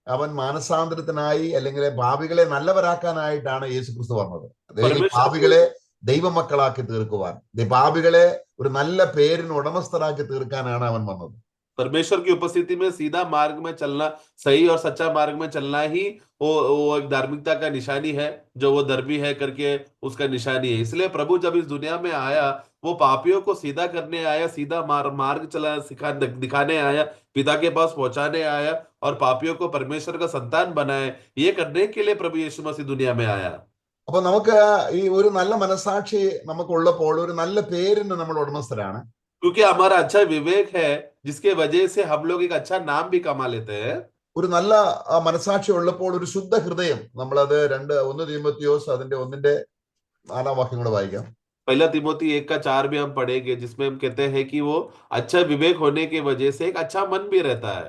അവൻ മാനസാന്തരത്തിനായി, അല്ലെങ്കിൽ പാപികളെ നല്ലവരാക്കാനായിട്ടാണ് യേശു ക്രിസ്തു വന്നത്. അല്ലെങ്കിൽ പാപികളെ ദൈവമക്കളാക്കി തീർക്കുവാൻ, പാപികളെ ഒരു നല്ല പേരിന് ഉടമസ്ഥരാക്കി തീർക്കാനാണ് അവൻ വന്നത്. परमेश्वर की उपस्थिति में सीधा मार्ग में चलना, सही और सच्चा मार्ग में चलना ही वो एक धार्मिकता का निशानी है, जो वो धर्मी है करके उसका निशानी है. इसलिए प्रभु जब इस दुनिया में आया, वो पापियों को सीधा करने आया, सीधा मार्ग चला दिखाने आया, पिता के पास पहुंचाने आया और पापियों को परमेश्वर का संतान बनाए. ये करने के लिए प्रभु यीशु मसीह दुनिया में आया. അപ്പൊ നമുക്ക് ഈ ഒരു നല്ല മനസാക്ഷി നമുക്കുള്ളപ്പോൾ ഒരു നല്ല പേരിന് നമ്മൾ ഉടമസ്ഥരാണ്. क्योंकि हमारा अच्छा विवेक है, जिसके वजह से हम लोग एक अच्छा नाम भी कमा लेते हैं. ഒരു നല്ല മനസാക്ഷി ഉള്ളപ്പോൾ ഒരു ശുദ്ധ ഹൃദയം, നമ്മളത് 1 തീമോത്തിയോസ് അതിന്റെ 1-4 വാക്യം കൂടെ വായിക്കാം. पहला तिमोथी 1 का 4 भी हम पढ़ेंगे, जिसमें हम कहते हैं कि वो अच्छा विवेक होने की वजह से एक अच्छा मन भी रहता है.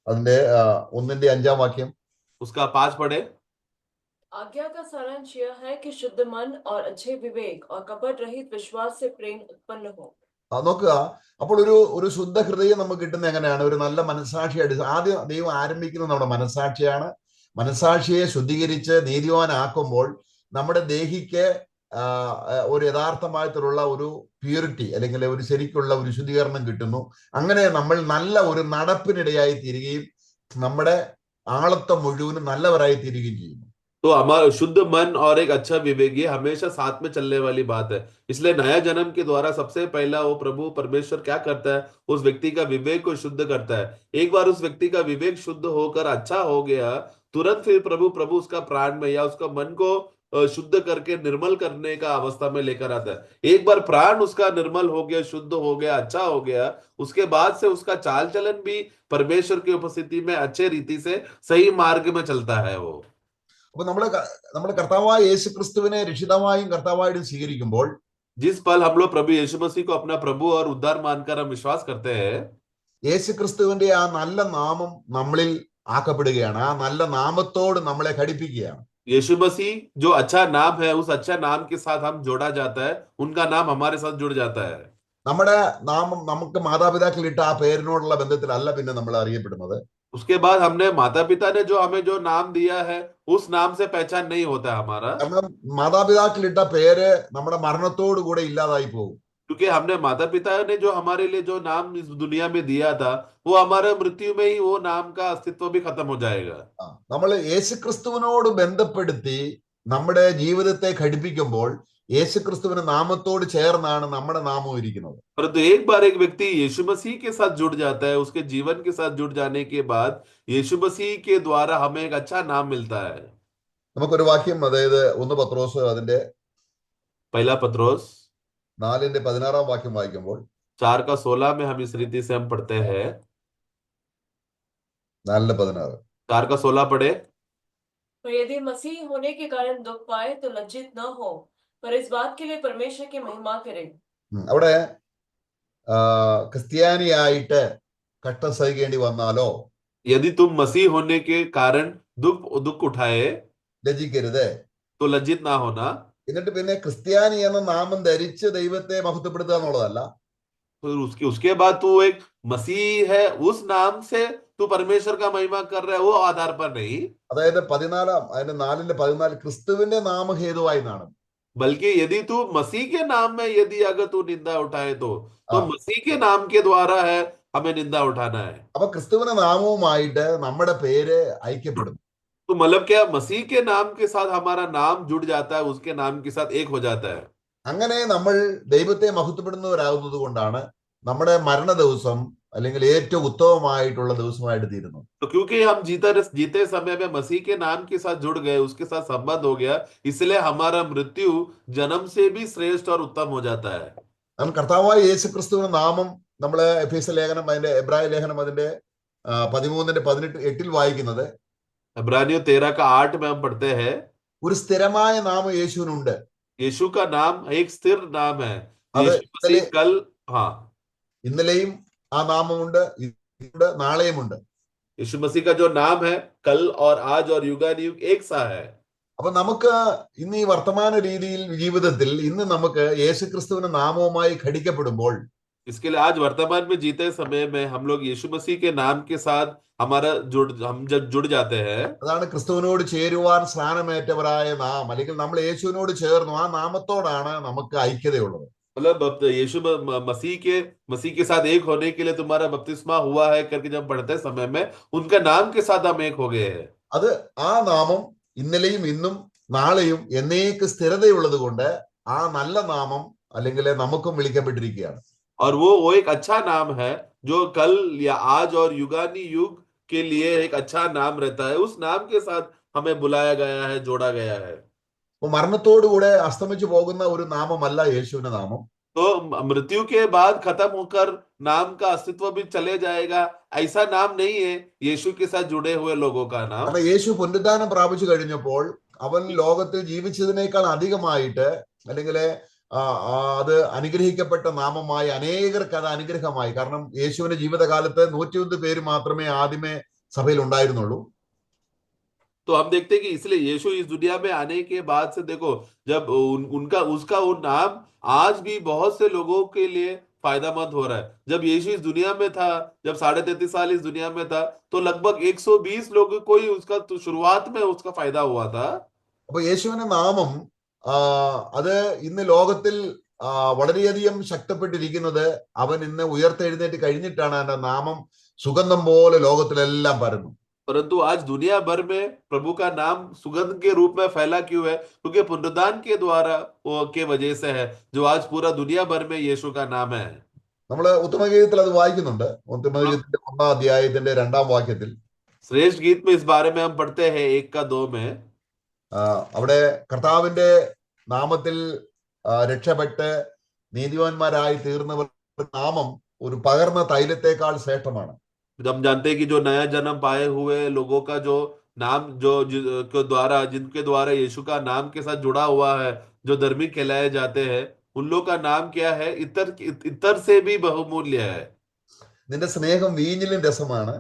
അതിന്റെ 1-5 വാക്യം. उसका 5 पढ़े. आज्ञा का सारांश यह है कि शुद्ध मन और अच्छे विवेक और कपट रहित विश्वास से प्रेम उत्पन्न हो. നോക്കുക, അപ്പോൾ ഒരു ശുദ്ധ ഹൃദയം നമുക്ക് കിട്ടുന്ന എങ്ങനെയാണ്? ഒരു നല്ല മനസാക്ഷിയായിട്ട്. ആദ്യം ദൈവം ആരംഭിക്കുന്നത് നമ്മുടെ മനസാക്ഷിയാണ്. മനസാക്ഷിയെ ശുദ്ധീകരിച്ച് നീതിവാനാക്കുമ്പോൾ നമ്മുടെ ദേഹിക്ക് ഒരു യഥാർത്ഥമായിട്ടുള്ള ഒരു പ്യൂരിറ്റി, അല്ലെങ്കിൽ ഒരു ശരിക്കുള്ള ഒരു ശുദ്ധീകരണം കിട്ടുന്നു. അങ്ങനെ നമ്മൾ നല്ല ഒരു നടപ്പിനിടയായി തീരുകയും നമ്മുടെ ആളത്വം മുഴുവനും നല്ലവരായി തീരുകയും ചെയ്യുന്നു. तो हमारा शुद्ध मन और एक अच्छा विवेक, ये हमेशा साथ में चलने वाली बात है. इसलिए नया जन्म के द्वारा सबसे पहला वो प्रभु परमेश्वर क्या करता है? उस व्यक्ति का विवेक को शुद्ध करता है. एक बार उस व्यक्ति का विवेक शुद्ध होकर अच्छा हो गया, तुरंत फिर प्रभु उसका प्राण में या उसका मन को शुद्ध करके निर्मल करने का अवस्था में लेकर आता है. एक बार प्राण उसका निर्मल हो गया, शुद्ध हो गया, अच्छा हो गया, उसके बाद से उसका चाल चलन भी परमेश्वर की उपस्थिति में अच्छे रीति से सही मार्ग में चलता है. वो അപ്പൊ നമ്മുടെ കർത്താവായ യേശു ക്രിസ്തുവിനെ രക്ഷിതാവായും കർത്താവായിട്ടും സ്വീകരിക്കുമ്പോൾ, जिस पल हम लोग प्रभु यीशु मसीह को अपना प्रभु और उद्धार मानकर हम विश्वास करते हैं, യേശു ക്രിസ്തുവിന്റെ ആ നല്ല നാമം നമ്മളിൽ ആക്കപ്പെടുകയാണ്. ആ നല്ല നാമത്തോട് നമ്മളെ ഘടിപ്പിക്കുകയാണ്. यीशु मसीह जो अच्छा नाम है, उस अच्छा नाम के साथ हम जोड़ा जाता है, उनका नाम हमारे साथ जुड़ जाता है. നമ്മുടെ നാമം നമുക്ക് മാതാപിതാക്കൾ ഇട്ട ആ പേരിനോടുള്ള ബന്ധത്തിലല്ല പിന്നെ നമ്മൾ അറിയപ്പെടുന്നത്. उसके बाद हमने माता पिता ने जो हमें जो नाम दिया है, उस नाम से पहचान नहीं होता है हमारा. കാരണം മാതാപിതാക്കൾ ഇട്ട പേര് നമ്മുടെ മരണത്തോടു കൂടെ ഇല്ലാതായി പോകും. क्योंकि हमने माता पिता ने जो हमारे लिए जो नाम इस दुनिया में दिया था, वो हमारे मृत्यु में ही वो नाम का अस्तित्व भी खत्म हो जाएगा. നമ്മൾ യേശുക്രിസ്തുവിനോട് ബന്ധപ്പെടുത്തി നമ്മുടെ ജീവിതത്തെ ഘടിപ്പിക്കുമ്പോൾ യേശുക്രിസ്തുവിന്റെ നാമത്തോട് ചേർന്നാണ് നമ്മുടെ നാമം ഇരിക്കുന്നത്. परंतु एक बार एक व्यक्ति यीशु मसीह के साथ जुड़ जाता है, उसके जीवन के साथ जुड़ जाने के बाद यीशु मसीह के द्वारा हमें एक अच्छा नाम मिलता है. നമുക്കൊരു വാക്യം, അതായത് 1 പത്രോസ് അതിന്റെ पहला पत्रोस 4-16 വാക്യം വായിക്കുമ്പോൾ, 4 का 16 में हम इस रीति से हम पढ़ते हैं. 4-16 4 का 16 पढ़े. पर यदि मसीह होने के कारण दुख पाए तो लज्जित न हो, पर इस बात के लिए परमेश्वर की महिमा करें. അവിടെ ക്രിസ്ത്യാനിയായിട്ട് കഷ്ട സഹിക്കേണ്ടി വന്നാലോ यदि तुम मसीह होने के कारण दुख उठाए ലജ്ജിക്കരുത്. तो लज्जित ना होना. എന്നിട്ട് പിന്നെ ക്രിസ്ത്യാനി എന്ന നാമം ധരിച്ച് ദൈവത്തെ മഹത്വപ്പെടുത്തുക എന്നുള്ളതല്ല. फिर उसके बाद तू एक मसीह है, उस नाम से तू परमेश्वर का महिमा कर रहा है, वो आधार पर नहीं, അതായത് 4:14 ക്രിസ്തുവിന്റെ നാമഹേതുവായി എന്നാണ്. बल्कि यदि तू मसीह के नाम में यदि अगर तू निंदा उठाए तो ആ मसीह के नाम के द्वारा है हमें निंदा उठाना है. അപ്പൊ ക്രിസ്തുവിന്റെ നാമവുമായിട്ട് നമ്മുടെ പേര് ഐക്യപ്പെടും. तो मतलब क्या, मसीह के नाम के साथ हमारा नाम जुड़ जाता है, उसके नाम के साथ एक हो जाता है. അങ്ങനെ നമ്മൾ ദൈവത്തെ മഹത്വപ്പെടുന്നവരാകുന്നത് കൊണ്ടാണ് നമ്മുടെ മരണ ദിവസം അല്ലെങ്കിൽ ഏറ്റവും ഉത്തമമായിട്ടുള്ള ദിവസമായിട്ട് തീരുന്നു. तो क्योंकि हम जीते समय में मसीह के नाम के साथ जुड़ गए, उसके साथ संबंध हो गया, इसलिए हमारा मृत्यु जन्म से भी श्रेष्ठ और उत्तम हो जाता है. നാം കർത്താവായ യേശു ക്രിസ്തുവിന്റെ നാമം നമ്മള് എഫേസ്യ ലേഖനം അതിന്റെ എബ്രായ ലേഖനം അതിന്റെ 13:18 വായിക്കുന്നത് इब्रानियों 13:8 में हम पढ़ते हैं, ഒരു സ്ഥിരമായ നാമം യേശുവിനുണ്ട്. यीशु का नाम एक स्थिर नाम है. അത് यीशु मसीह कल, हाँ, ഇന്നലെയും ആ നാമമുണ്ട്, ഇന്നുണ്ട്, നാളെയുമുണ്ട്. यीशु मसीह का जो नाम है कल और आज और युगानुयुग एक सा है. അപ്പൊ നമുക്ക് ഇന്ന് ഈ വർത്തമാന രീതിയിൽ ജീവിതത്തിൽ ഇന്ന് നമുക്ക് യേശു ക്രിസ്തുവിന്റെ നാമവുമായി ഘടിക്കപ്പെടുമ്പോൾ इसके लिए आज वर्तमान में जीते समय में हम लोग यीशु मसीह के नाम के साथ हम जब जुड़ जाते हैं, അതാണ് ക്രിസ്തുവിനോട് ചേരുവാൻ സ്നാനമേറ്റവരായ നാം, അല്ലെങ്കിൽ നമ്മൾ യേശുവിനോട് ചേർന്നു ആ നാമത്തോടാണ് നമുക്ക് ഐക്യതയുള്ളത്. मतलब मसीह के साथ एक होने के लिए तुम्हारा बपतिस्मा हुआ है करके जब पढ़ते समय में उनका नाम के साथ हम एक हो गए हैं. അത് ആ നാമം ഇന്നലെയും ഇന്നും നാളെയും എന്നേക്ക് സ്ഥിരതയുള്ളത് കൊണ്ട് ആ നല്ല നാമം അല്ലെങ്കിൽ നമുക്കും വിളിക്കപ്പെട്ടിരിക്കുകയാണ്. और वो एक अच्छा नाम है जो कल या आज और युगानी युग के लिए एक अच्छा नाम रहता है. उस नाम के साथ हमें बुलाया गया है, जोड़ा गया है. അപ്പൊ മരണത്തോടുകൂടെ അസ്തമിച്ചു പോകുന്ന ഒരു നാമമല്ല യേശുവിന്റെ നാമം. तो मृत्यु के बाद खत्म होकर नाम का अस्तित्व भी चले जाएगा, ऐसा नाम नहीं है यीशु के साथ जुड़े हुए लोगों का नाम. കാരണം യേശു പുനരുദ്ധാനം പ്രാപിച്ചു കഴിഞ്ഞപ്പോൾ അവൻ ലോകത്തിൽ ജീവിച്ചതിനേക്കാൾ അധികമായിട്ട് അല്ലെങ്കിൽ അത് അനുഗ്രഹിക്കപ്പെട്ട നാമമായി അനേകർക്ക് അത് അനുഗ്രഹമായി. കാരണം യേശുവിന്റെ ജീവിതകാലത്ത് 101 പേര് മാത്രമേ ആദ്യമേ സഭയിൽ ഉണ്ടായിരുന്നുള്ളൂ. तो हम देखते हैं कि इसलिए यीशु इस दुनिया में आने के बाद से देखो, जब उसका वो नाम आज भी बहुत से लोगों के लिए फायदामंद हो रहा है. जब यीशु इस दुनिया में था, जब 33.5 साल इस दुनिया में था, तो लगभग 120 लोगों को ही उसका तो शुरुआत में उसका फायदा हुआ था. അപ്പൊ യേശുവിന്റെ നാമം അത് ഇന്ന് ലോകത്തിൽ വളരെയധികം ശക്തപ്പെട്ടിരിക്കുന്നത് അവൻ ഇന്ന് ഉയർത്തെഴുന്നേറ്റ് കഴിഞ്ഞിട്ടാണ് അതിന്റെ നാമം സുഗന്ധം പോലെ ലോകത്തിലെല്ലാം പരന്നു. परंतु आज दुनिया भर में प्रभु का नाम सुगंध के रूप में फैला क्यों है? क्योंकि पुनरुत्थान के द्वारा के वजह से है, जो आज पूरा दुनिया भर में यीशु का नाम है. നമ്മള് ഉത്തമഗീതത്തിൽ അത് വായിക്കുന്നുണ്ട്. ഉത്തമഗീതത്തിന്റെ 1-ാം അധ്യായത്തിന്റെ 2-ാം വാക്യത്തിൽ श्रेष्ठ गीत में इस बारे में हम पढ़ते हैं 1-2 में. അവിടെ കർത്താവിന്റെ നാമത്തിൽ രക്ഷപ്പെട്ട് നീതിവാന്മാരായി തീർന്നവർ നാമം ഒരു പകർന്ന തൈലത്തേക്കാൾ ശ്രേഷ്ഠമാണ്. हम जानते हैं कि जो नया जन्म पाए हुए लोगों का जो नाम जिनके द्वारा यीशु का नाम के साथ जुड़ा हुआ है, जो धर्मी कहलाए जाते हैं, उन लोग का नाम क्या है? इतर से भी बहुमूल्य है. നിന്റെ സ്നേഹം വീഞ്ഞിലും രസമാണ്.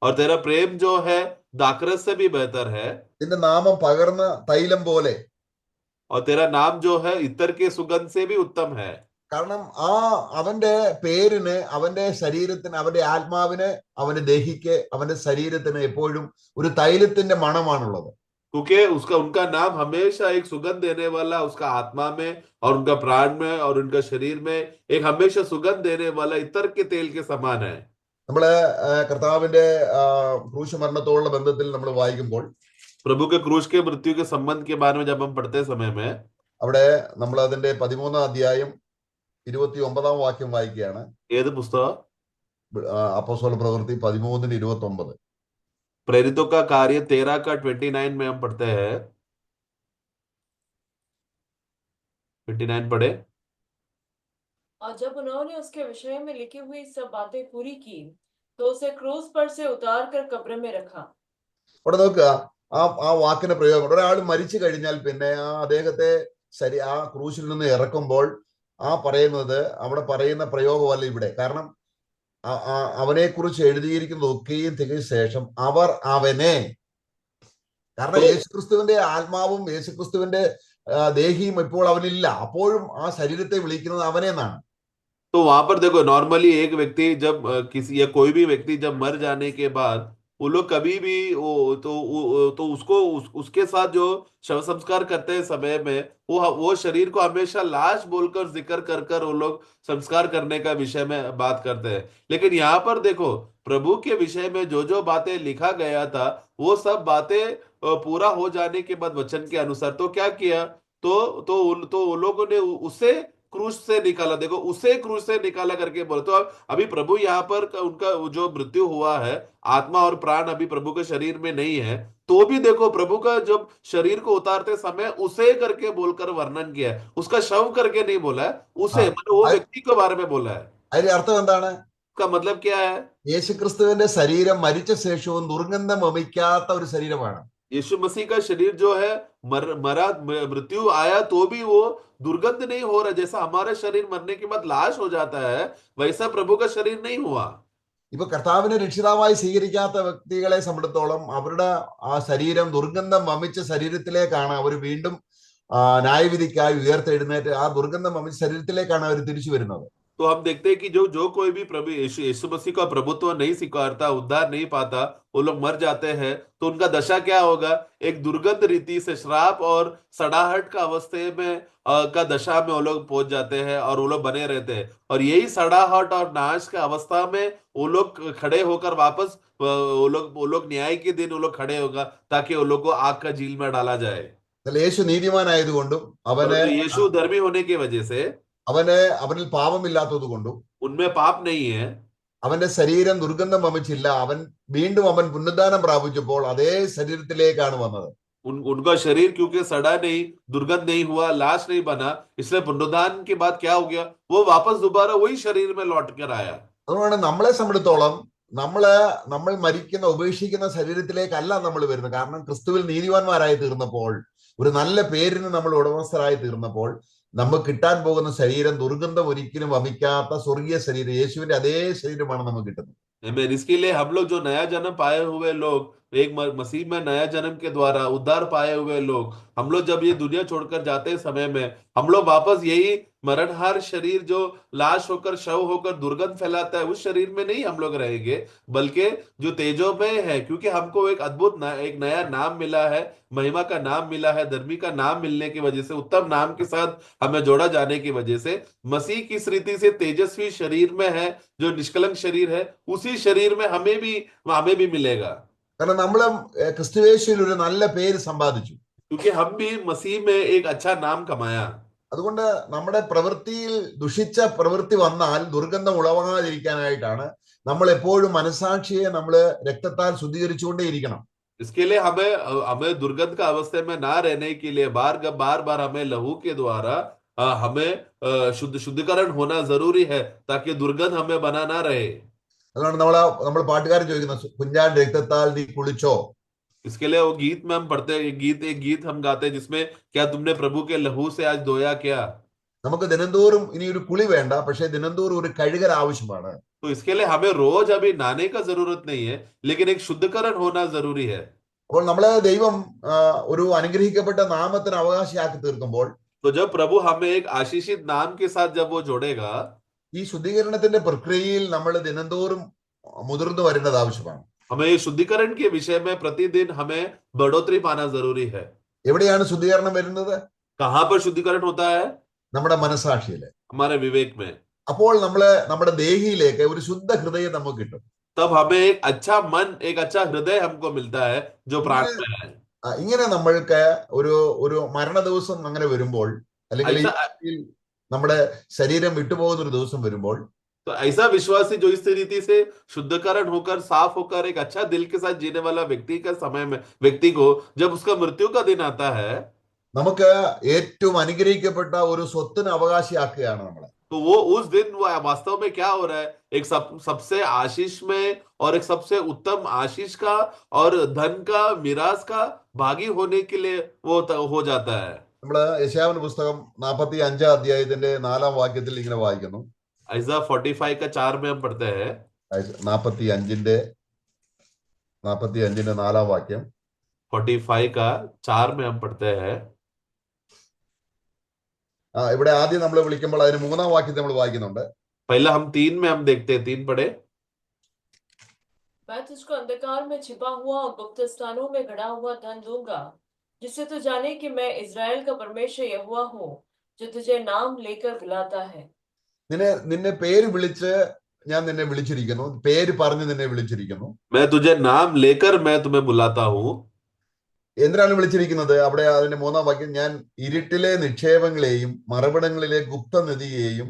और तेरा प्रेम जो है दाखरस से भी बेहतर है. നിന്റെ നാമം പകർന്ന തൈലം പോലെ. और तेरा नाम जो है इतर के सुगंध से भी उत्तम है. കാരണം അവന്റെ പേരിന്, അവന്റെ ശരീരത്തിന്, അവന്റെ ആത്മാവിന്, അവന്റെ ദേഹിക്ക്, അവന്റെ ശരീരത്തിന് എപ്പോഴും ഒരു തൈലത്തിന്റെ മണമാണുള്ളത്. क्योंकि उनका नाम हमेशा एक सुगंध देने वाला, उसका आत्मा में और उनका प्राण में और उनका शरीर में एक हमेशा सुगंध देने वाला इतर के तेल के समान है. നമ്മള് കർത്താവിന്റെ ക്രൂശ് മരണത്തോടുള്ള ബന്ധത്തിൽ നമ്മൾ വായിക്കുമ്പോൾ प्रभु के क्रूस के मृत्यु के संबंध के बारे में जब हम पढ़ते समय में അവിടെ നമ്മൾ അതിന്റെ 13-ാം അധ്യായം 29-ാം വാക്യം വായിക്കുകയാണ്. ഏത് പുസ്തകം? അപ്പോസ്തല പ്രവൃത്തി 13:29. प्रेरितों का कार्य 13:29 में हम पढ़ते हैं. 29 पढ़े. और जब उन्होंने उसके विषय में लिखी हुई सब बातें पूरी की तो उसे क्रूस पर से उतार कर कब्र में रखा. അവിടെ നോക്കുക, ആ വാക്കിന്റെ പ്രയോഗം. ഒരാൾ മരിച്ചു കഴിഞ്ഞാൽ പിന്നെ അദ്ദേഹത്തെ ആ ക്രൂശിൽ നിന്ന് ഇറക്കുമ്പോൾ പറയുന്നത് അവിടെ പറയുന്ന പ്രയോഗമല്ല ഇവിടെ. കാരണം അവനെ കുറിച്ച് എഴുതിയിരിക്കുന്നതൊക്കെയും തികച്ച ശേഷം അവർ അവനെ കാരണം तो യേശുക്രിസ്തുവിന്റെ ആത്മാവും യേശുക്രിസ്തുവിന്റെ ദേഹിയും ഇപ്പോൾ അവനില്ല. അപ്പോഴും ആ ശരീരത്തെ വിളിക്കുന്നത് അവനെ എന്നാണ്. तो वहां पर देखो, नॉर्मली एक व्यक्ति जब किसी या कोई भी व्यक्ति जब मर जाने के बाद वो लोग कभी भी तो उसको उसके साथ जो शव संस्कार करते हैं समय में वो शरीर को हमेशा लाश बोलकर जिक्र कर कर वो लोग संस्कार करने का विषय में बात करते हैं। लेकिन यहाँ पर देखो, प्रभु के विषय में जो जो बातें लिखा गया था वो सब बातें पूरा हो जाने के बाद वचन के अनुसार तो क्या किया, तो वो लोगों ने उसे क्रूस से निकाला। देखो, उसे क्रूस से निकाला करके बोले तो अभी प्रभु यहाँ पर उनका जो मृत्यु हुआ है, आत्मा और प्राण अभी प्रभु के शरीर में नहीं है, तो भी देखो प्रभु का जब शरीर को उतारते समय उसे करके बोलकर वर्णन किया है, उसका शव करके नहीं बोला है, उसे मतलब वो व्यक्ति के बारे में बोला है। അതിന്റെ അർത്ഥം എന്താണ്? उसका मतलब क्या है? യേശുക്രിസ്തുവിന്റെ ശരീരം മരിച്ച ശേഷവും ദുർഗന്ധം വമിക്കാത്ത ഒരു ശരീരമാണ്. यीशु मसीह का शरीर जो है मरा मृत्यु आया तो भी वो दुर्गंध नहीं हो रहा। जैसा हमारा शरीर मरने के बाद लाश हो जाता है, वैसा प्रभु का शरीर नहीं हुआ। ഇപ്പൊ കർത്താവിനെ രക്ഷിതാവായി സ്വീകരിക്കാത്ത വ്യക്തികളെ സംബന്ധിച്ചിടത്തോളം അവരുടെ ആ ശരീരം ദുർഗന്ധം വമിച്ച ശരീരത്തിലേക്കാണ് അവർ വീണ്ടും ന്യായവിധിക്കായി ഉയർത്തെഴുന്നേറ്റ് ആ ദുർഗന്ധം വമിച്ച ശരീരത്തിലേക്കാണ് അവർ തിരിച്ചു വരുന്നത്. तो हम देखते हैं कि जो कोई भी प्रभु यीशु मसीह का प्रभुत्व नहीं स्वीकारता, उद्धार नहीं पाता, वो लोग मर जाते हैं, तो उनका दशा क्या होगा? एक दुर्गंध रीति से श्राप और सड़ाहट का अवस्थे में का दशा में वो लोग पहुंच जाते हैं और वो लोग बने रहते हैं। और यही सड़ाहट और नाश का अवस्था में वो लोग खड़े होकर वापस वो लोग न्याय के दिन वो लोग खड़े होगा ताकि वो लोग को आग का झील में डाला जाए। യേശു നീതിമാനായതുകൊണ്ടും परंतु यीशु धर्मी होने की वजह से, അവനിൽ പാപമില്ലാത്തത് കൊണ്ടും उनमें पाप नहीं है, അവന്റെ ശരീരം ദുർഗന്ധം വമിച്ചില്ല. അവൻ പുനരുദ്ധാനം പ്രാപിച്ചപ്പോൾ അതേ ശരീരത്തിലേക്കാണ് വന്നത്. उनका शरीर क्योंकि सड़ा नहीं, दुर्गंध नहीं हुआ, लाश नहीं बना, इसलिए पुनरुत्थान के बाद क्या हो गया? वो वापस दोबारा वही शरीर में लौट कर आया। അതുകൊണ്ടാണ് നമ്മളെ സംബന്ധിച്ചിടത്തോളം നമ്മൾ മരിക്കുന്ന ഉപേക്ഷിക്കുന്ന ശരീരത്തിലേക്കല്ല നമ്മൾ വരുന്നത്. കാരണം ക്രിസ്തുവിൽ നീതിവാന്മാരായി തീർന്നപ്പോൾ, ഒരു നല്ല പേരിന് നമ്മൾ ഉടമസ്ഥരായി തീർന്നപ്പോൾ നമുക്ക് കിട്ടാൻ പോകുന്ന ശരീരം ദുർഗന്ധം ഒരിക്കലും വമിക്കാത്ത സ്വർഗീയ ശരീരം, യേശുവിന്റെ അതേ ശരീരമാണ് നമുക്ക് കിട്ടുന്നത്. इसके लिए हम लोग जो नया जन्म पाए हुए लोग, एक मसीह में नया जन्म के द्वारा उद्धार पाए हुए लोग, हम लोग जब ये दुनिया छोड़कर जाते समय में हम लोग वापस यही मरणहार शरीर जो लाश होकर शव होकर दुर्गंध फैलाता है उस शरीर में नहीं हम लोग रहेंगे, बल्कि जो तेजोमय है, क्योंकि हमको एक अद्भुत एक नया नाम मिला है, महिमा का नाम मिला है, धर्मी का नाम मिलने की वजह से, उत्तम नाम के साथ हमें जोड़ा जाने की वजह से मसीह किस रीति से तेजस्वी शरीर में है, जो निष्कलंक शरीर है, उसी शरीर में हमें भी मिलेगा। കാരണം നമ്മള് ക്രിസ്തുയേശുവിൽ ഒരു നല്ല പേര് സമ്പാദിച്ചു. क्योंकि हम भी मसीह में एक अच्छा नाम कमाया। അതുകൊണ്ട് നമ്മുടെ പ്രവൃത്തിയിൽ ദുഷിച്ച പ്രവൃത്തി വന്നാൽ ദുർഗന്ധം ഉളവാകാതിരിക്കാനായിട്ടാണ് നമ്മൾ എപ്പോഴും മനസാക്ഷിയെ നമ്മൾ രക്തത്താൽ ശുദ്ധീകരിച്ചുകൊണ്ടേയിരിക്കണം. इसके लिए हमें दुर्गंध का अवस्था में ना रहने के लिए बार हमें लहू के द्वारा हमें शुद्धिकरण होना जरूरी है, ताकि दुर्गंध हमें बना ना रहे। അതുകൊണ്ട് നമ്മൾ പാട്ടുകാരൻ ചോദിക്കുന്ന കുഞ്ഞാൻ രക്തത്താൽ നീ കുളിച്ചോ? इसके लिए वो गीत में हम पढ़ते हैं, एक गीत हम गाते हैं जिसमें क्या तुमने प्रभु के लहू से आज धोया क्या? നമുക്ക് ദിനംതോറും ഇനി ഒരു കുളി വേണ്ട, പക്ഷെ ദിനംതോറും ഒരു കഴുകൽ ആവശ്യമാണ്. तो इसके लिए हमें रोज अभी नहाने का जरूरत नहीं है, लेकिन एक शुद्धिकरण होना जरूरी है। അപ്പോൾ നമ്മളെ ദൈവം ഒരു അനുഗ്രഹിക്കപ്പെട്ട നാമത്തിന് അവകാശിയാക്കി തീർക്കുമ്പോൾ, तो जब प्रभु हमें एक आशीषित नाम के साथ जब वो जोड़ेगा, ഈ ശുദ്ധീകരണത്തിന്റെ പ്രക്രിയയിൽ നമ്മൾ ദിനംതോറും മുതിർന്നു വരേണ്ടത് ആവശ്യമാണ്. हमें शुद्धिकरण के विषय में प्रतिदिन हमें बढ़ोतरी पाना जरूरी है। എവിടെയാണ് ശുദ്ധീകരണം വരുന്നത്? कहाँ पर शुद्धिकरण होता है? നമ്മുടെ മനസാക്ഷിയില്, हमारे विवेक में। അപ്പോൾ നമ്മുടെ ദേഹിയിലേക്ക് ഒരു ശുദ്ധ ഹൃദയം നമുക്ക് കിട്ടും. तब हमें एक अच्छा मन, एक अच्छा हृदय हमको मिलता है जो प्राण में है। ഇങ്ങനെ നമ്മൾക്ക് ഒരു മരണ ദിവസം അങ്ങനെ വരുമ്പോൾ, അല്ലെങ്കിൽ നമ്മുടെ ശരീരം വിട്ടുപോകുന്ന ഒരു ദിവസം വരുമ്പോൾ, तो ऐसा विश्वासी जो इस रीति से शुद्धकरण होकर साफ होकर एक अच्छा दिल के साथ जीने वाला व्यक्ति को जब उसका मृत्यु का दिन आता है, നമുക്ക് ഏറ്റവും അനുഗ്രഹിക്കപ്പെട്ട ഒരു സ്വത്തിന് അവകാശിയാക്കുകയാണ് നമ്മളെ. तो वो उस दिन वो वास्तव में क्या हो रहा है? एक सबसे आशीष में और एक सबसे उत्तम आशीष का और धन का मिरास का भागी होने के लिए वो हो जाता है। നമ്മള് യെശയ്യാവിന്റെ പുസ്തകം 45 അധ്യായത്തിന്റെ 4 വാക്യത്തിൽ ഇങ്ങനെ വായിക്കുന്നു. ऐसा 45 का 4 में हम पढ़ते हैं। 45ന്റെ 4 വാക്യം. 45 का 4 में हम पढ़ते हैं। ഇവിടെ ആദ്യം നമ്മൾ വിളിക്കുമ്പോൾ അതിന് മൂന്നാം വാക്യത്തെ നമ്മൾ വായിക്കുന്നുണ്ട്. पहला हम 3 में हम देखते हैं, 3 पढ़े। मैं तुझको अंधकार में छिपा हुआ और गुप्त स्थानों में गड़ा हुआ धन दूंगा, जिससे तू जाने कि मैं इज़राइल का परमेश्वर यहोवा हूँ, जो तुझे नाम लेकर बुलाता है। നിന്നെ പേര് വിളിച്ച് ഞാൻ നിന്നെ വിളിച്ചിരിക്കുന്നു, പേര് പറഞ്ഞ് നിന്നെ വിളിച്ചിരിക്കുന്നു. मैं तुझे नाम लेकर मैं तुम्हें बुलाता हूँ। എന്തിനാണ് വിളിച്ചിരിക്കുന്നത്? അവിടെ അതിന്റെ മൂന്നാം വാക്യം, ഞാൻ ഇരുട്ടിലെ നിക്ഷേപങ്ങളെയും മറവിടങ്ങളിലെ ഗുപ്തനിധിയെയും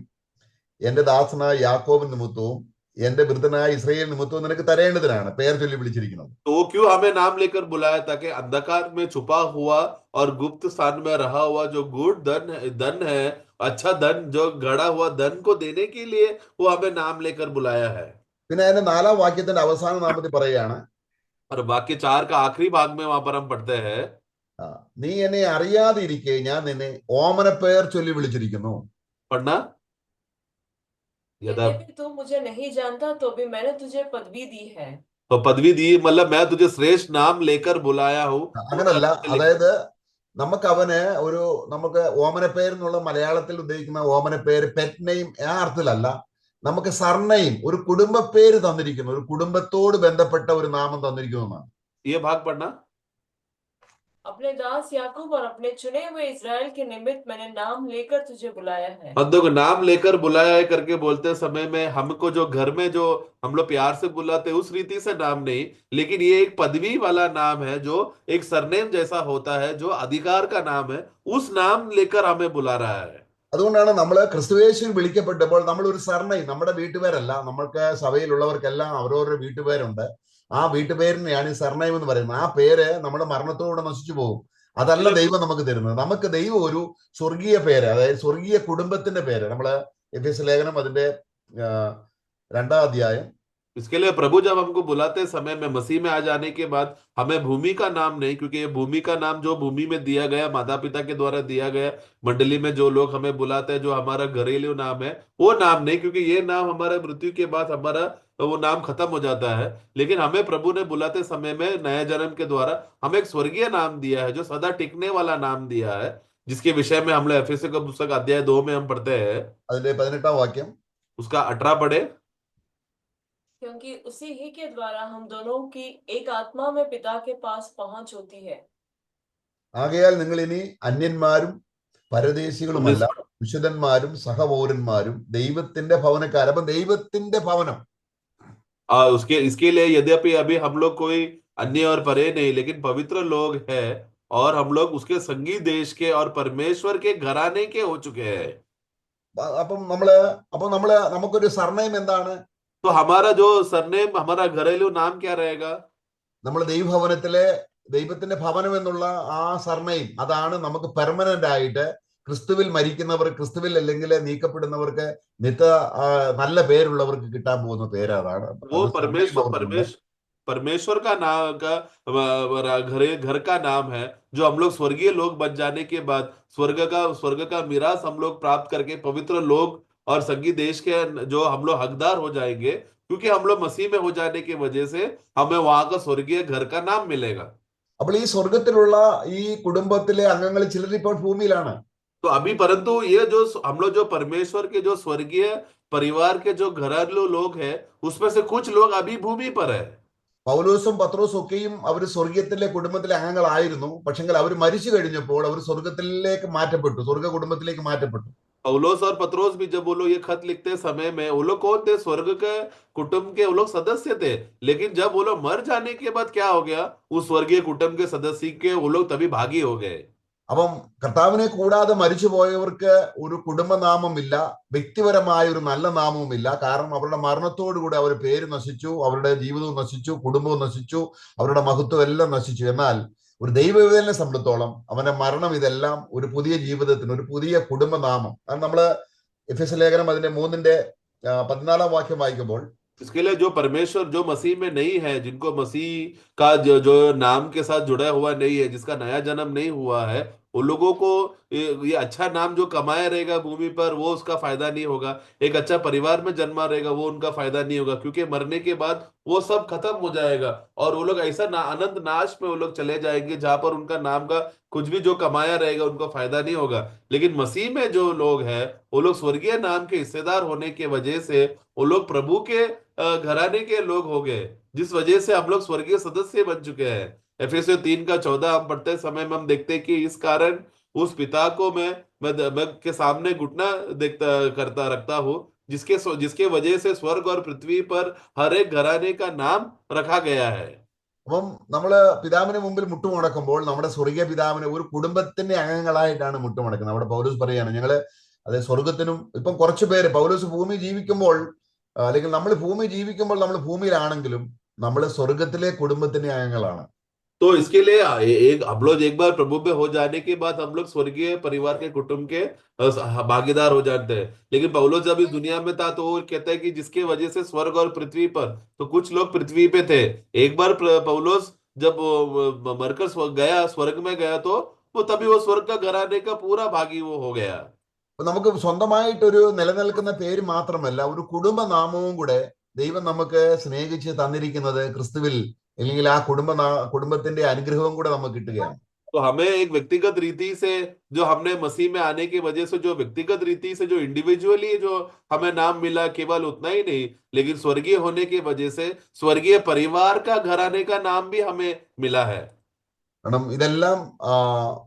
എന്റെ ദാസനായ യാക്കോബ് നിമിത്തവും എന്റെ വൃദ്ധനായ ഇസ്രായേൽ നിമിത്തവും നിനക്ക് തരേണ്ടതിനാണ് പേർ ചൊല്ലി വിളിച്ചിരിക്കുന്നത്. तो क्यों हमें नाम लेकर बुलाया? ताकि अंधकार में छुपा हुआ और गुप्त स्थान में रहा हुआ जो गुड़ धन है, अच्छा धन, जो गड़ा हुआ धन को देने के लिए वो हमें नाम लेकर बुलाया है। പിന്നെ അതിന്റെ നാലാം വാക്യത്തിന്റെ അവസാന നാമത്തിൽ പറയുകയാണ്, और वाक्य 4 का आखिरी भाग में वहां पर हम पढ़ते हैं, നീ എന്നെ അറിയാതെ ഇരിക്കെ ഞാൻ നിന്നെ ഓമന പേർ ചൊല്ലി വിളിച്ചിരിക്കുന്നു. पढ़ना। यदा यद्यपि तू मुझे नहीं जानता तो भी मैंने तुझे पदवी दी है। तो पदवी दी, मतलब मैं तुझे श्रेष्ठ नाम लेकर बुलाया हूँ। അങ്ങനല്ല, അതായത് നമുക്ക് അവന് നമുക്ക് ഓമന പേര് എന്നുള്ള മലയാളത്തിൽ ഉദ്ദേശിക്കുന്ന ഓമന പേര് പെറ്റ് നെയിം ആ അർത്ഥത്തിലല്ല, നമുക്ക് സർനെയിം, ഒരു കുടുംബ പേര് തന്നിരിക്കുന്നു, ഒരു കുടുംബത്തോട് ബന്ധപ്പെട്ട ഒരു നാമം തന്നിരിക്കുന്നു എന്നാണ്. ये भाग पढ़ना। अपने दास याकूब और अपने चुने हुए इज़राइल के निमित्त मैंने नाम लेकर तुझे बुलाया है। बंदों को नाम लेकर बुलाया है करके बोलते समय में हमको जो घर में जो हम लोग प्यार से बुलाते उस रीति से नाम नहीं, लेकिन ये एक पदवी वाला नाम है, जो एक सरनेम जैसा होता है, जो अधिकार का नाम है, उस नाम लेकर हमें बुला रहा है। അതുകൊണ്ടാണ് നമ്മൾ ക്രിസ്തുവേശുവിൽ വിളിക്കപ്പെട്ടപ്പോൾ നമ്മൾ ഒരു സർനെയിം, നമ്മുടെ വീട്ടുപേരല്ല, നമ്മൾക്ക് സഭയിലുള്ളവർക്കെല്ലാം അവരവരുടെ വീട്ടുപേരുണ്ട്, ആ വീട്ടുപേരിനെയാണ് ഈ സർനെയിം എന്ന് പറയുന്നത്. ആ പേര് നമ്മുടെ മരണത്തോടെ നശിച്ചു പോകും. അതല്ല ദൈവം നമുക്ക് തരുന്നത്. നമുക്ക് ദൈവം ഒരു സ്വർഗീയ പേര്, അതായത് സ്വർഗീയ കുടുംബത്തിന്റെ പേര്, നമ്മള് എഫേസ്യ ലേഖനം അതിന്റെ 2-ാം അധ്യായം, इसके लिए प्रभु जब हमको बुलाते समय में मसीह में आ जाने के बाद हमें भूमि का नाम नहीं, क्योंकि ये भूमि का नाम जो भूमि में दिया गया, माता पिता के द्वारा दिया गया, मंडली में जो लोग हमें बुलाते हैं, जो हमारा घरेलू नाम है, वो नाम नहीं, क्योंकि ये नाम हमारे मृत्यु के बाद हमारा वो नाम खत्म हो जाता है। लेकिन हमें प्रभु ने बुलाते समय में नए जन्म के द्वारा हमें एक स्वर्गीय नाम दिया है, जो सदा टिकने वाला नाम दिया है, जिसके विषय में हम लोग एफेसुस का पुस्तक अध्याय 2 में हम पढ़ते हैं। അതിന്റെ 18-ാം വാക്യം, उसका 18 पढ़े। क्योंकि उसी ही के द्वारा हम दोनों की एक आत्मा में पिता के पास पहुंच होती है। ആകയാൽ നിങ്ങൾ ഇനി അന്യന്മാരും പരദേശികളുമല്ല, വിശുദ്ധന്മാരും സഹപൗരന്മാരും ദൈവത്തിന്റെ ഭവനക്കാർ. അപ്പൊ ദൈവത്തിന്റെ ഭവനം, उसके इसके लिए यद्यपि अभी हम लोग कोई अन्य और परे नहीं, लेकिन पवित्र लोग हैं, और हम लोग उसके संगी देश के और परमेश्वर के घराने के हो चुके हैं। അപ്പം നമുക്കൊരു സർനെയിം എന്താണ്? तो हमारा जो सरनेम, हमारा घरेलू नाम क्या रहेगा? നമ്മൾ ദൈവഭവനത്തിലെ ദൈവത്തിന്റെ ഭവനം എന്നുള്ള ആ സർനെയിം, അതാണ് നമുക്ക് പെർമനന്റ് ആയിട്ട് ക്രിസ്തുവിൽ മരിക്കുന്നവർ, ക്രിസ്തുവിൽ അല്ലെങ്കിൽ നീക്കപ്പെടുന്നവർക്ക് നിത്യ നല്ല പേരുള്ളവർക്ക് കിട്ടാൻ പോകുന്ന പേര് അതാണ്. वो परमेश्वर का नाम का घर का नाम है, जो हम लोग स्वर्गीय लोग बन जाने के बाद स्वर्ग का मिरास हम लोग प्राप्त करके पवित्र लोग और संगी देश के जो हम लोग हकदार हो जाएंगे, क्योंकि हम लोग मसीह में हो जाने की वजह से हमें वहां का स्वर्गीय घर का नाम मिलेगा। അപ്പോൾ ഈ സ്വർഗത്തിലുള്ള ഈ കുടുംബത്തിലെ അംഗങ്ങൾ ചിലർ ഇപ്പോൾ ഭൂമിയിലാണ്. तो अभी परंतु ये जो हम लोग जो परमेश्वर के जो स्वर्गीय परिवार के जो घरेलू लोग हैं, उसमें से कुछ लोग अभी भूमि पर है। പൗലോസും പത്രോസും ഒക്കെയും അവർ സ്വർഗത്തിലെ കുടുംബത്തിലെ അംഗങ്ങളായിരുന്നു. പക്ഷെങ്കിൽ അവർ മരിച്ചു കഴിഞ്ഞപ്പോൾ അവർ സ്വർഗത്തിലേക്ക് മാറ്റപ്പെട്ടു, സ്വർഗ കുടുംബത്തിലേക്ക് മാറ്റപ്പെട്ടു. पौलोस और पत्रोस भी जब वो लोग ये खत लिखते समय में, वो लोग कौन थे? स्वर्ग के कुटुंब के वो लोग सदस्य थे। लेकिन जब वो लोग मर जाने के बाद क्या हो गया? उस स्वर्गीय कुटुंब के सदस्य के वो लोग तभी भागी हो गए। അപ്പം കർത്താവിനെ കൂടാതെ മരിച്ചു പോയവർക്ക് ഒരു കുടുംബനാമമില്ല, വ്യക്തിപരമായ ഒരു നല്ല നാമവുമില്ല. കാരണം അവരുടെ മരണത്തോടുകൂടി അവരുടെ പേര് നശിച്ചു, അവരുടെ ജീവിതവും നശിച്ചു, കുടുംബവും നശിച്ചു, അവരുടെ മഹത്വം എല്ലാം നശിച്ചു. എന്നാൽ ഒരു ദൈവവേദനെ സംബന്ധിച്ചോളം അവന്റെ മരണം ഇതെല്ലാം ഒരു പുതിയ ജീവിതത്തിന്, ഒരു പുതിയ കുടുംബനാമം. കാരണം നമ്മള് എഫേസ്യ ലേഖനം അതിന്റെ 3-ന്റെ 14-ാം വാക്യം വായിക്കുമ്പോൾ, इसके लिए जो परमेश्वर जो मसीह में नहीं है, जिनको मसीह का जो नाम के साथ जुड़ा हुआ नहीं है, जिसका नया जन्म नहीं हुआ है, उन लोगों को ये अच्छा नाम जो कमाया रहेगा भूमि पर वो उसका फायदा नहीं होगा। एक अच्छा परिवार में जन्मा रहेगा वो उनका फायदा नहीं होगा, क्योंकि मरने के बाद वो सब खत्म हो जाएगा और वो लोग ऐसा अनंत नाश में वो लोग चले जाएंगे जहां पर उनका नाम का कुछ भी जो कमाया रहेगा उनको फायदा नहीं होगा। लेकिन मसीह में जो लोग हैं वो लोग स्वर्गीय नाम के हिस्सेदार होने के वजह से वो लोग प्रभु के घराने के लोग हो गए, जिस वजह से हम लोग स्वर्गीय सदस्य बन चुके हैं। एफएससी 3:14 हम पढ़ते समय में हम देखते हैं कि इस कारण उस पिता को मैं के सामने घुटना देखता करता रखता हूँ, जिसके वजह से स्वर्ग और पृथ्वी पर हर एक घराने का नाम रखा गया है। അപ്പം നമ്മള് പിതാവിന് മുമ്പിൽ മുട്ടുമടക്കുമ്പോൾ നമ്മുടെ സ്വർഗീയ പിതാവിനെ ഒരു കുടുംബത്തിന്റെ അംഗങ്ങളായിട്ടാണ് മുട്ടുമടക്കുന്നത്. അവിടെ പൗലോസ് പറയാണ് ഞങ്ങള് അത് സ്വർഗത്തിനും ഇപ്പം കുറച്ചു പേര് പൗലോസ് ഭൂമി ജീവിക്കുമ്പോൾ അല്ലെങ്കിൽ നമ്മൾ ഭൂമി ജീവിക്കുമ്പോൾ നമ്മൾ ഭൂമിയിലാണെങ്കിലും നമ്മൾ സ്വർഗത്തിലെ കുടുംബത്തിന്റെ അംഗങ്ങളാണ്. तो इसके लिए एक हम लोग एक बार प्रभु में हो जाने के बाद हम लोग स्वर्गीय परिवार के कुटुंब के भागीदार हो जाते हैं। लेकिन पौलुस जब इस दुनिया में था तो वो कहता है कि जिसके वजह से स्वर्ग और पृथ्वी पर, तो कुछ लोग पृथ्वी पे थे। एक बार पौलुस जब मरकर गया, स्वर्ग में गया, तो वो तभी वो स्वर्ग का घराने का पूरा भागी वो हो गया। അപ്പൊ നമുക്ക് സ്വന്തമായിട്ടൊരു നിലനിൽക്കുന്ന പേര് മാത്രമല്ല, ഒരു കുടുംബ നാമവും കൂടെ ദൈവം നമുക്ക് സ്നേഹിച്ച് തന്നിരിക്കുന്നത് ക്രിസ്തുവിൽ, അല്ലെങ്കിൽ ആ കുടുംബത്തിന്റെ അനുഗ്രഹവും കൂടെ നമുക്ക് കിട്ടുകയാണ്. तो हमें एक व्यक्तिगत रीति से, जो हमने मसीह में आने की वजह से जो व्यक्तिगत रीति से जो इंडिविजुअली जो हमें नाम मिला, केवल उतना ही नहीं, लेकिन स्वर्गीय होने की वजह से स्वर्गीय परिवार का घराने का नाम भी हमें मिला है। കാരണം ഇതെല്ലാം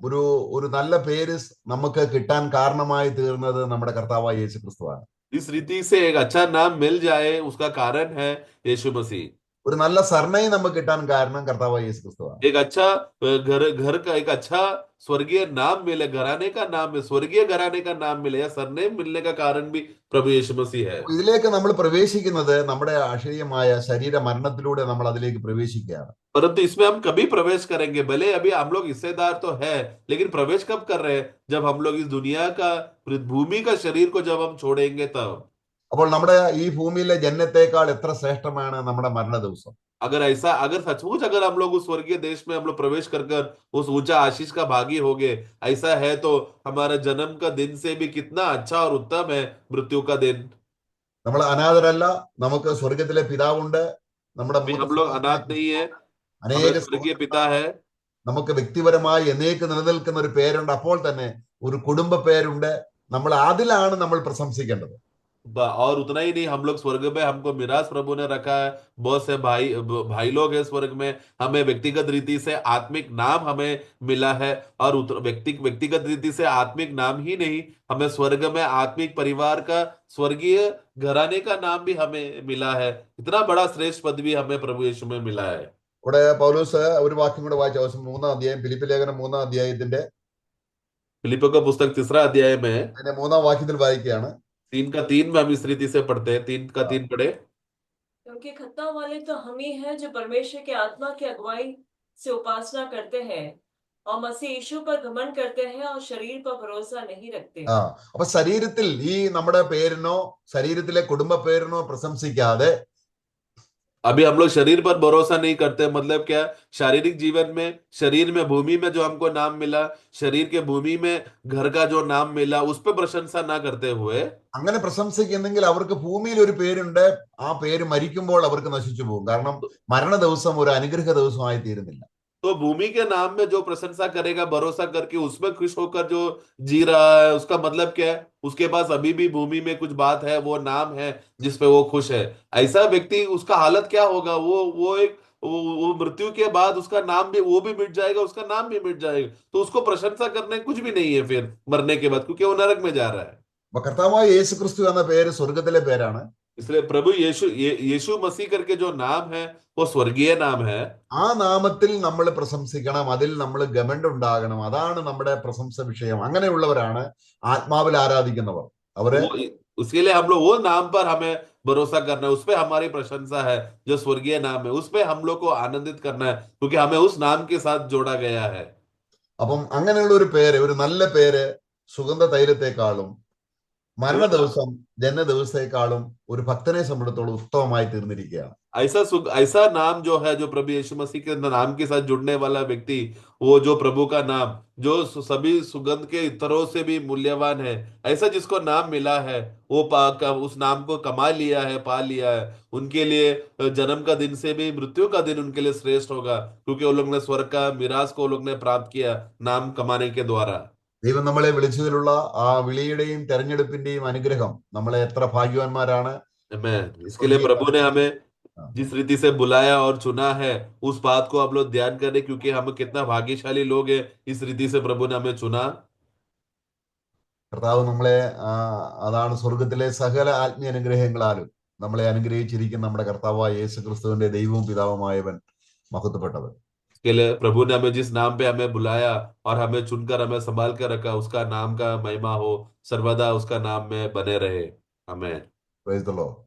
ഒരു ഒരു നല്ല പേര് നമുക്ക് കിട്ടാൻ കാരണമായി തീർന്നത് നമ്മുടെ കർത്താവായ യേശു ക്രിസ്തുവാണ്. इस रीति से एक अच्छा नाम मिल जाए उसका कारण है यीशु मसीह। ഒരു നല്ല സർനെയിം നമുക്ക് കിട്ടാൻ കാരണം കർത്താവായ യേശു ക്രിസ്തുവാണ്. एक अच्छा घर का एक अच्छा स्वर्गीय नाम मिले, घराने का नाम मिले, स्वर्गीय घराने का नाम मिले या सरनेम मिलने का कारण भी प्रभु यीशु मसीह है। ഇതിലേക്ക് നമ്മൾ പ്രവേശിക്കുന്നത് നമ്മുടെ അക്ഷരീയമായ ശരീര മരണത്തിലൂടെ നമ്മൾ അതിലേക്ക് പ്രവേശിക്കുകയാണ്. परंतु इसमें हम कभी प्रवेश करेंगे, भले अभी हम लोग हिस्सेदार तो है, लेकिन प्रवेश कब कर रहे हैं? जब हम लोग इस दुनिया का भूमि का शरीर को जब हम छोड़ेंगे तब। അപ്പോൾ നമ്മുടെ ഈ ഭൂമിയിലെ ജന്മത്തെക്കാൾ എത്ര ശ്രേഷ്ഠമാണ് നമ്മുടെ മരണ ദിവസം. अगर सचमुच अगर हम लोग उस स्वर्गीय देश में हम लोग प्रवेश कर कर उस ऊंचा आशीष का भागी हो गए, ऐसा है तो हमारा जन्म का दिन से भी कितना अच्छा और उत्तम है मृत्यु का दिन। നമ്മൾ അനാഥരല്ല, നമുക്ക് സ്വർഗത്തിലെ പിതാവുണ്ട്, നമ്മുടെ हम लोग अनाथ नहीं है, അനേക हमें स्वर्गीय पिता है, നമുക്ക് വ്യക്തിപരമായി എന്നേക്ക് നിലനിൽക്കുന്ന ഒരു പേരുണ്ട്, അപ്പോൾ തന്നെ ഒരു കുടുംബ പേരുണ്ട്. നമ്മൾ അതിലാണ് നമ്മൾ പ്രശംസിക്കേണ്ടത്. और उतना ही नहीं, हम लोग स्वर्ग में हमको मिराज प्रभु ने रखा है, बहुत से भाई लोग हैं स्वर्ग में, हमें व्यक्तिगत रीति से आत्मिक नाम हमें मिला है। और व्यक्तिगत रीति से आत्मिक नाम ही नहीं, हमें स्वर्ग में आत्मिक परिवार का स्वर्गीय घराने का नाम भी हमें मिला है। इतना बड़ा श्रेष्ठ पद भी हमें प्रभु यीशु में मिला है। ഇവിടെ പൗലോസ് ഒരു വാക്യം കൂടെ വായിച്ച അവസാനം 3-ാം അധ്യായം, ഫിലിപ്പി ലേഖനം 3-ാം അധ്യായത്തിന്റെ फिलिपियों का पुस्तक 3 अध्याय में അതിന്റെ 3-ാം വാക്യത്തിൽ വായിക്കുകയാണ്. 3:3 में हम इस रीति से पढ़ते हैं। 3:3 पढ़े। क्योंकि खतना वाले तो हम ही हैं जो परमेश्वर के आत्मा की अगुवाई से उपासना करते हैं और मसीह यीशु पर घमंड करते हैं और शरीर पर भरोसा नहीं रखते। അപ്പൊ ശരീരത്തിൽ ഈ നമ്മുടെ പേരിനോ ശരീരത്തിലെ കുടുംബ പേരിനോ പ്രശംസിക്കാതെ, अभी हम लोग शरीर पर भरोसा नहीं करते, मतलब क्या? शारीरिक जीवन में, शरीर में, भूमि में जो हमको नाम मिला, शरीर के भूमि में घर का जो नाम मिला, उस पर प्रशंसा ना करते हुए, അങ്ങനെ പ്രശംസിക്കുന്നെങ്കിൽ അവർക്ക് ഭൂമിയിൽ ഒരു പേരുണ്ട്, ആ പേര് മരിക്കുമ്പോൾ അവർക്ക് നശിച്ചു പോകും. കാരണം മരണ ദിവസം ഒരു അനുഗ്രഹ ദിവസമായി തീരുന്നില്ല. तो भूमि के नाम में जो प्रशंसा करेगा, भरोसा करके उसमें खुश होकर जो जी रहा है, उसका मतलब क्या है? उसके पास अभी भी भूमि में कुछ बात है, वो नाम है जिसपे वो खुश है। ऐसा व्यक्ति, उसका हालत क्या होगा? वो मृत्यु के बाद उसका नाम भी, वो भी मिट जाएगा, उसका नाम भी मिट जाएगा। तो उसको प्रशंसा करने कुछ भी नहीं है फिर मरने के बाद, क्योंकि वो नरक में जा रहा है। അപ്പൊ കർത്താവായ യേശു ക്രിസ്തു എന്ന പേര് സ്വർഗത്തിലെ പേരാണ്. इसलिए प्रभु यीशु मसीह करके जो नाम है वो स्वर्गीय नाम है। ആ നാമത്തിൽ നമ്മൾ പ്രശംസിക്കണം, അതിൽ നമ്മൾ ഗമണ്ടുണ്ടാകണം. അതാണ് നമ്മുടെ പ്രശംസ വിഷയം. അങ്ങനെയുള്ളവരാണ് ആത്മാവിൽ ആരാധിക്കുന്നവർ. അവര് उसके लिए हम लोग वो नाम पर हमें भरोसा करना है, उस पे हमारी प्रशंसा है, जो स्वर्गीय नाम है, उस पे हम लोग को आनंदित करना है, क्योंकि हमें उस नाम के साथ जोड़ा गया है। അപ്പം അങ്ങനെയുള്ള ഒരു പേര്, ഒരു നല്ല പേര് സുഗന്ധ തൈലത്തെക്കാളും മരണ केवल ദിവസം ജനന ദിവസത്തെക്കാളും ഒരു ഭക്തനെ സംബന്ധിച്ചിടത്തോളം ഉത്തമമായി തീർന്നിരിക്കുകയാണ്. ऐसा नाम जो है, जो प्रभु यीशु मसीह के नाम के साथ जुड़ने वाला व्यक्ति, वो जो प्रभु का नाम जो सभी सुगंध के इत्तरों से भी मूल्यवान है, ऐसा जिसको नाम मिला है, वो उस नाम को कमा लिया है, पा लिया है, उनके लिए जन्म का दिन से भी मृत्यु का दिन उनके लिए श्रेष्ठ होगा, क्योंकि वो लोग ने स्वर्ग का मिराज को वो लोग ने प्राप्त किया नाम कमाने के द्वारा। ദൈവം നമ്മളെ വിളിച്ചതിലുള്ള ആ വിളിയുടെയും തെരഞ്ഞെടുപ്പിന്റെയും അനുഗ്രഹം, നമ്മളെ എത്ര ഭാഗ്യവാന്മാരാണ്. Amen। इसके लिए സ്വർഗീയ प्रभु ने हमें हाँ, जिस रीति से बुलाया और चुना है, उस बात को आप लोग ध्यान करें, क्योंकि हम कितना भाग्यशाली लोग हैं, इस रीति से प्रभु ने हमें चुना। കർത്താവ് നമ്മളെ ആ, അതാണ് സ്വർഗത്തിലെ സകല ആത്മീയ അനുഗ്രഹങ്ങളാലും നമ്മളെ അനുഗ്രഹിച്ചിരിക്കുന്ന നമ്മുടെ കർത്താവായ യേശു ക്രിസ്തുവിന്റെ ദൈവവും പിതാവുമായവൻ മഹത്വപ്പെട്ടത്. इसके लिए प्रभु ने हमें जिस नाम पे हमें बुलाया और हमें चुनकर हमें संभाल कर रखा, उसका नाम का महिमा हो सर्वदा, उसका नाम में बने रहे। आमेन। Praise the Lord.